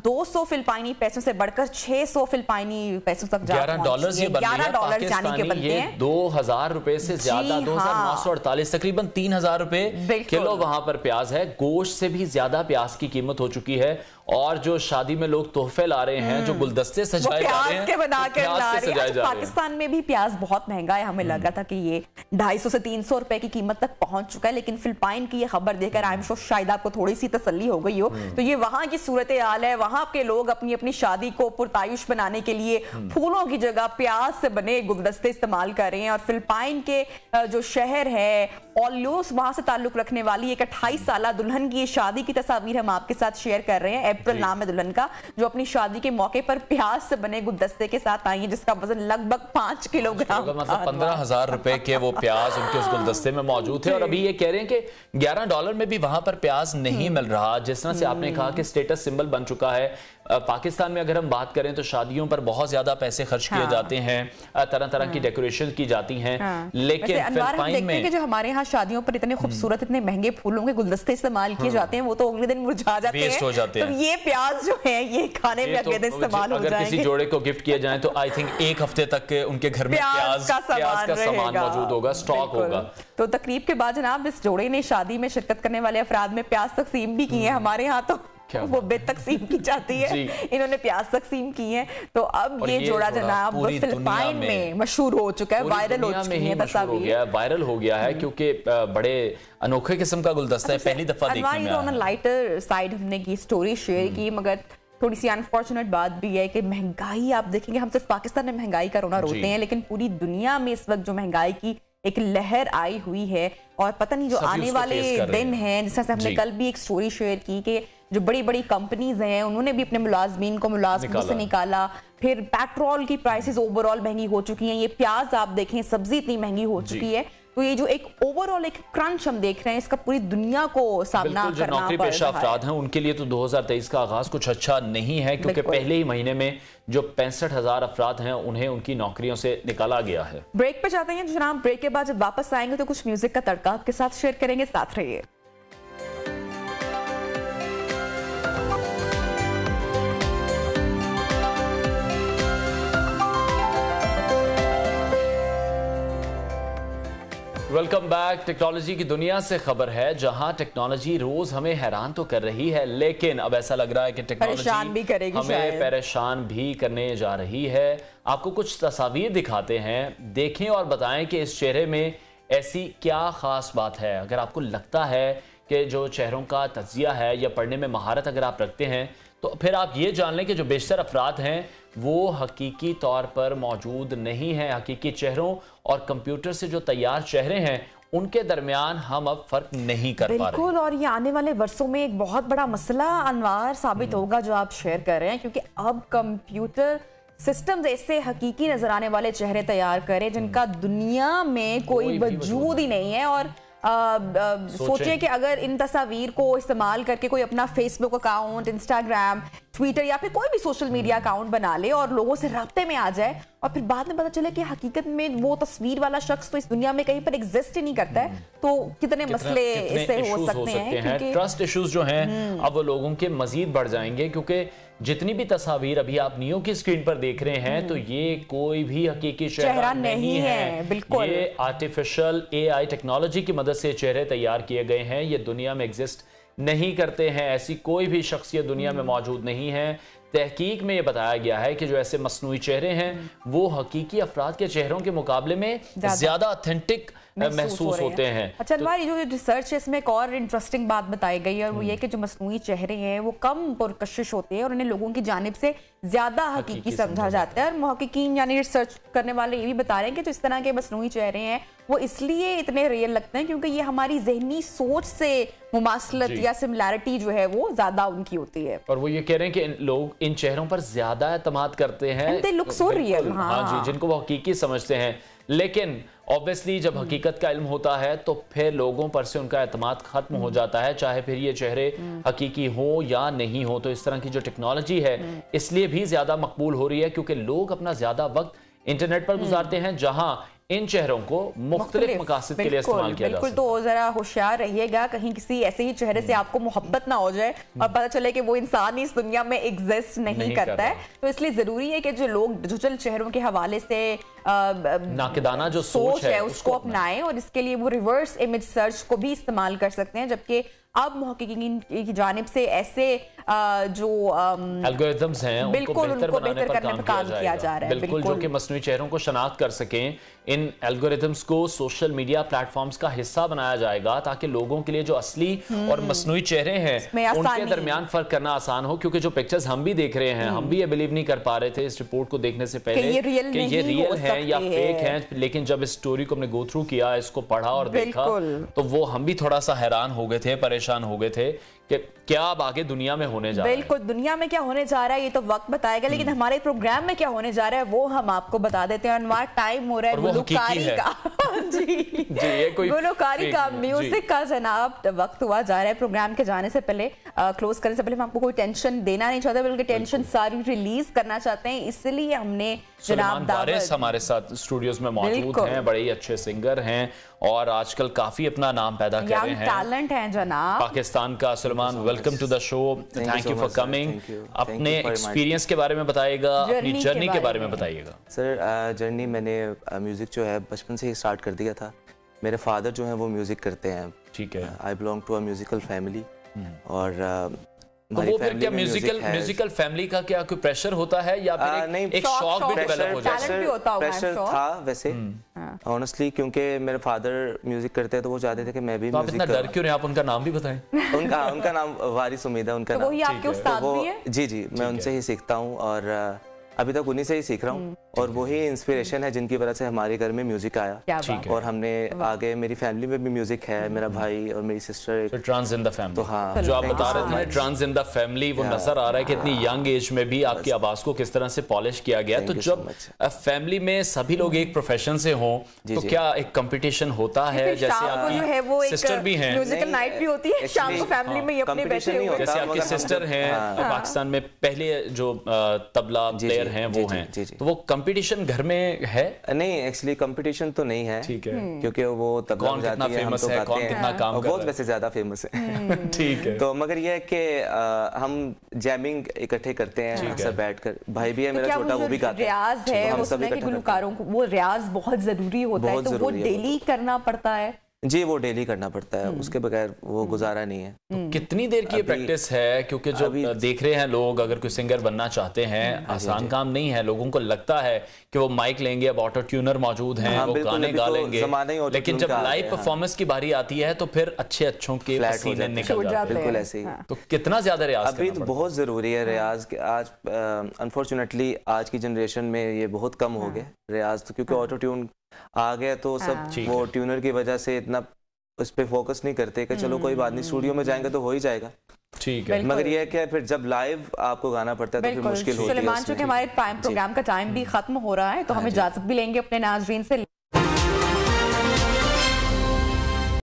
200 फिलिपाइनी पैसों से बढ़कर 600 फिलिपाइनी पैसों तक जा रही है। $11 यानी कि बनते हैं 2000 रुपए से ज्यादा, 2948 तकरीबन 3000 रुपए किलो वहां पर प्याज है। गोश्त से भी ज्यादा प्याज की कीमत हो चुकी है और जो शादी में लोग तोहफे ला रहे हैं, जो गुलदस्ते सजाए जा रहे हैं, के बना कर ला रहे हैं। पाकिस्तान में भी प्याज बहुत महंगा है, हमें लगा था कि ये 250 से 300 रुपए की कीमत तक पहुंच चुका है, लेकिन फिलिपाइन की ये खबर देखकर आई एम श्योर शायद आपको थोड़ी सी तसल्ली हो गई हो। तो ये वहां की सूरत हाल है, वहां के लोग अपनी अपनी शादी को पुरतायुश बनाने के लिए फूलों की जगह प्याज से बने गुलदस्ते इस्तेमाल कर रहे हैं। और फिलिपाइन के जो शहर है ऑल्योस, वहां से ताल्लुक रखने वाली एक 28 साल दुल्हन की शादी की तस्वीर हम आपके साथ शेयर कर रहे हैं। अप्रैल नाम है दुल्हन का, जो अपनी शादी के मौके पर प्याज से बने गुलदस्ते के साथ आई है, जिसका वजन लगभग 5 किलोग्राम, मतलब 15,000 रुपए के वो प्याज उनके उस गुलदस्ते में मौजूद थे। और अभी ये कह रहे हैं कि $11 में भी वहां पर प्याज नहीं मिल रहा। जिस तरह से आपने कहा कि स्टेटस सिंबल बन चुका है। पाकिस्तान में अगर हम बात करें तो शादियों पर बहुत ज्यादा पैसे खर्च किए जाते हैं, तरह तरह की डेकोरेशन की जाती हैं, लेकिन फिलिपाइन में जो हमारे यहाँ शादियों पर इतने खूबसूरत, इतने महंगे फूलों के गुलदस्ते इस्तेमाल किए जाते हैं, वो तो अगले दिन मुरझा जाते हैं। तो ये प्याज जो है ये खाने में अगले दिन इस्तेमाल हो जाएंगे। अगर किसी जोड़े को गिफ्ट किया जाए तो आई थिंक 1 हफ्ते तक उनके घर में प्याज का सामान मौजूद होगा, स्टॉक होगा। तो तकरीब के बाद जनाब इस जोड़े ने शादी में शिरकत करने वाले अफराद में प्याज तकसीम भी की है। हमारे यहाँ तो वो बेद तकसीम की जाती है, इन्होंने प्याज तकसीम की है। तो अब ये जोड़ा जनाब फिलिपाइन में मशहूर हो चुका है, वायरल हो चुकी है तस्वीर, वायरल हो गया है क्योंकि बड़े अनोखे किस्म का गुलदस्ता है, पहली दफा देखने में आया। लाइटर साइड हमने की स्टोरी शेयर की, मगर थोड़ी सी अनफॉर्चुनेट बात भी है कि महंगाई आप देखेंगे, हम सिर्फ पाकिस्तान में महंगाई का रोना रोते हैं, लेकिन पूरी दुनिया में इस वक्त जो महंगाई की एक लहर आई हुई है, और पता नहीं जो आने वाले दिन हैं, जिस तरह से हमने कल भी एक स्टोरी शेयर की कि जो बड़ी बड़ी कंपनीज हैं उन्होंने भी अपने मुलाजमीन को मुलाजमत से निकाला। फिर पेट्रोल की प्राइसेस ओवरऑल महंगी हो चुकी हैं, ये प्याज आप देखें, सब्जी इतनी महंगी हो चुकी है। तो ये जो एक ओवरऑल एक क्रंच हम देख रहे हैं, इसका पूरी दुनिया को सामना करना पड़ रहा है। नौकरी पेशा अफराद हैं उनके लिए तो 2023 का आगाज कुछ अच्छा नहीं है, क्योंकि पहले ही महीने में जो 65,000 अफराद हैं उन्हें उनकी नौकरियों से निकाला गया है। ब्रेक पे जाते हैं जनाब, ब्रेक के बाद जब वापस आएंगे तो कुछ म्यूजिक का तड़का आपके साथ शेयर करेंगे, साथ रहिए। Welcome back. टेक्नोलॉजी की दुनिया से खबर है, जहां टेक्नोलॉजी रोज हमें हैरान तो कर रही है, लेकिन अब ऐसा लग रहा है कि टेक्नोलॉजी हमें परेशान भी करने जा रही है। आपको कुछ तस्वीर दिखाते हैं, देखें और बताएं कि इस चेहरे में ऐसी क्या खास बात है। अगर आपको लगता है कि जो चेहरों का तज्जिया है या पढ़ने में महारत अगर आप रखते हैं, तो फिर आप ये जान लें कि जो बेशतर अफराद हैं वो हकीकी तौर पर मौजूद नहीं हैं। हकीकी चेहरों और कंप्यूटर से जो तैयार चेहरे हैं उनके दरमियान हम अब फर्क नहीं कर पा रहे। बिल्कुल, और ये आने वाले वर्षों में एक बहुत बड़ा मसला अनवार साबित होगा जो आप शेयर कर रहे हैं, क्योंकि अब कंप्यूटर सिस्टम्स ऐसे हकीकी नजर आने वाले चेहरे तैयार करें जिनका दुनिया में कोई वजूद ही नहीं है। और सोचिए कि अगर इन तस्वीर को इस्तेमाल करके कोई अपना फेसबुक अकाउंट, इंस्टाग्राम, ट्विटर या फिर कोई भी सोशल मीडिया अकाउंट बना ले और लोगों से राब्ते में आ जाए, और फिर बाद में पता चले कि हकीकत में वो तस्वीर वाला शख्स तो इस दुनिया में कहीं पर एग्जिस्ट ही नहीं करता है, तो कितने मसले इससे हो सकते हैं। ट्रस्ट इश्यूज जो हैं अब वो लोगों के मजीद बढ़ जाएंगे, क्योंकि जितनी भी तस्वीर अभी आप नियो की स्क्रीन पर देख रहे हैं तो ये कोई भी हकीकी चेहरा नहीं है। बिल्कुल, ये आर्टिफिशियल AI टेक्नोलॉजी की मदद से चेहरे तैयार किए गए हैं, ये दुनिया में एग्जिस्ट नहीं करते हैं। ऐसी कोई भी शख्सियत दुनिया में मौजूद नहीं है। तहकीक में ये बताया गया है कि जो ऐसे मसनूई चेहरे हैं वो हकीकी अफराद के चेहरों के मुकाबले में ज्यादा ऑथेंटिक महसूस होते हैं। अच्छा, तो जो रिसर्च है इसमें एक और इंटरेस्टिंग बात बताई गई है, और वो ये कि जो मसनूई चेहरे हैं वो कम पुरकशिश होते हैं और उन्हें लोगों की जानिब से ज्यादा हकीकी समझा जाता है। और मुहक्किकीन यानी रिसर्च करने वाले ये भी बता रहे हैं कि जो इस तरह के मसनूई चेहरे हैं वो इसलिए इतने रियल लगते हैं क्योंकि ये हमारी जहनी सोच से मुमासलत या सिमिलैरिटी जो है वो ज्यादा उनकी होती है। और वो ये कह रहे हैं कि लोग इन चेहरों पर ज्यादा एतमाद करते हैं, they look so real, हाँ जी, जिनको वो हकीकी समझते हैं। लेकिन ऑब्वियसली जब हकीकत का इल्म होता है तो फिर लोगों पर से उनका एतमाद खत्म हो जाता है, चाहे फिर ये चेहरे हकीकी हो या नहीं हो। तो इस तरह की जो टेक्नोलॉजी है इसलिए भी ज्यादा मकबूल हो रही है क्योंकि लोग अपना ज्यादा वक्त इंटरनेट पर गुजारते हैं, जहां इन चेहरों को मुख्तलिफ मकासद के लिए इस्तेमाल किया जा सकता है। तो जरा होशियार रहिएगा, कहीं किसी ऐसे ही चेहरे से आपको मोहब्बत ना हो जाए और पता चले कि वो इंसान इस दुनिया में एग्जिस्ट नहीं करता है। तो इसलिए जरूरी है कि जो लोग डिजिटल चेहरों के हवाले से नाकिदाना जो सोच है उसको अपनाएं, और इसके लिए वो रिवर्स इमेज सर्च को भी इस्तेमाल कर सकते हैं। जबकि अब मुहक्किकीन की जानिब से ऐसे जो एल्गोरिथम्स हैं उनको बेहतर बनाने पर काम किया जा रहा है। बिल्कुल, जो कि मस्नूई चेहरों को शनाख्त कर सकें। इन एल्गोरिथम्स को सोशल मीडिया प्लेटफॉर्म्स का हिस्सा बनाया जाएगा ताकि लोगों के लिए जो असली और मस्नूई चेहरे हैं उनके दरमियान फर्क करना आसान हो, क्योंकि जो पिक्चर्स हम भी देख रहे हैं, हम भी ये बिलीव नहीं कर पा रहे थे इस रिपोर्ट को देखने से पहले कि ये रियल है या फेक है, लेकिन जब इस स्टोरी को हमने गो थ्रू किया, इसको पढ़ा और देखा, तो वो हम भी थोड़ा सा हैरान हो गए थे, परेशान हो गए थे कि क्या अब आगे दुनिया में होने जा रहा है। बिल्कुल, दुनिया में क्या होने जा रहा है ये तो वक्त बताएगा, लेकिन हमारे प्रोग्राम में क्या होने जा रहा है वो हम आपको बता देते हैं। अनवार, टाइम हो रहा है गुलकारी का जी ये कोई गुलकारी का, म्यूजिक का जनाब वक्त हुआ जा रहा है। प्रोग्राम के जाने से पहले, क्लोज करने से पहले हम आपको कोई टेंशन देना नहीं चाहते, बल्कि टेंशन सारी रिलीज करना चाहते हैं, इसलिए हमने जनाब दावत हमारे साथ स्टूडियोज में मौजूद हैं, बड़े ही अच्छे सिंगर हैं और आजकल काफी अपना नाम पैदा कर रहे हैं, टैलेंट हैं जनाब। पाकिस्तान का Salman, welcome to the show, thank you for coming. अपने एक्सपीरियंस के बारे में बताइएगा, अपनी जर्नी के बारे में बताइएगा। सर, जर्नी मैंने म्यूजिक जो है बचपन से ही स्टार्ट कर दिया था। मेरे फादर जो हैं वो म्यूजिक करते हैं। ठीक है। I belong to a musical family. और तो वो फिर क्या म्यूजिकल फैमिली का क्या कोई प्रेशर होता है या फिर एक शौक भी डेवलप हो जाता है? प्रेशर था वैसे ऑनेस्टली, क्योंकि मेरे फादर म्यूजिक करते हैं तो वो चाहते थे कि मैं भी म्यूजिक करूं। डर क्यों नहीं? आप उनका नाम भी बताएं। उनका नाम वारिस उम्मीद है, उनका नाम। वही आपके उस्ताद भी हैं? जी, मैं उनसे ही सीखता हूँ और अभी तक उन्हीं से ही सीख रहा हूँ, और वही इंस्पिरेशन है जिनकी वजह से हमारे घर में म्यूजिक आया। और हमने आगे, मेरी फैमिली में भी म्यूजिक है, मेरा भाई और मेरी sister. Trans in the family. तो हाँ, जो आप बता रहे थे ट्रांस इन द फैमिली, वो नजर आ रहा है कि इतनी यंग एज में भी आपकी आवाज को किस तरह से पॉलिश किया गया। तो जब फैमिली में सभी लोग एक प्रोफेशन से हों तो क्या एक कंपटीशन होता है? जैसे आपकी सिस्टर भी हैं, म्यूजिकल नाइट भी होती है शाम को फैमिली में, अपने बैठे हुए, जैसे आपकी सिस्टर हैं, पाकिस्तान में पहले जो तबला प्लेयर हैं वो हैं, तो वो कंपटीशन घर में है? नहीं, एक्चुअली कंपटीशन तो नहीं है। ठीक है। क्योंकि वो तबला कितना फेमस है, कौन कितना काम कर रहा है, बहुत वैसे ज्यादा फेमस है। ठीक है। तो मगर ये है कि हम जैमिंग इकट्ठे करते हैं अक्सर बैठकर। भाई भी है मेरा छोटा, वो भी गाता है। रियाज है उसमें कि गुलकारों को वो रियाज बहुत जरूरी होता है, तो वो डेली करना पड़ता है। जी, वो डेली करना पड़ता है, उसके बगैर वो गुजारा नहीं है। तो कितनी देर की प्रैक्टिस है? क्योंकि जो देख रहे हैं लोग, अगर कोई सिंगर बनना चाहते हैं, आसान काम नहीं है। लोगों को लगता है कि वो माइक लेंगे, अब ऑटो ट्यूनर मौजूद हैं, वो गाने गा लेंगे, लेकिन जब लाइव परफॉर्मेंस की बारी आती है तो फिर अच्छों के पसीने निकल जाते हैं। बिल्कुल ऐसे ही। तो कितना ज्यादा रियाज अभी तो बहुत जरूरी है रियाज। आज अनफॉर्चुनेटली आज की जनरेशन में ये बहुत कम हो गया रियाज, तो क्योंकि ऑटो ट्यून आ गया तो सब वो ट्यूनर की वजह से इतना उस पे फोकस नहीं करते कि चलो कोई बात नहीं, स्टूडियो में जाएंगे तो हो ही जाएगा। ठीक है। मगर ये है कि फिर जब लाइव आपको गाना पड़ता है तो फिर मुश्किल होती है। सुलेमान, चूंकि हमारे प्रोग्राम का टाइम भी खत्म हो रहा है तो हम इजाजत भी लेंगे अपने नाज़रीन से।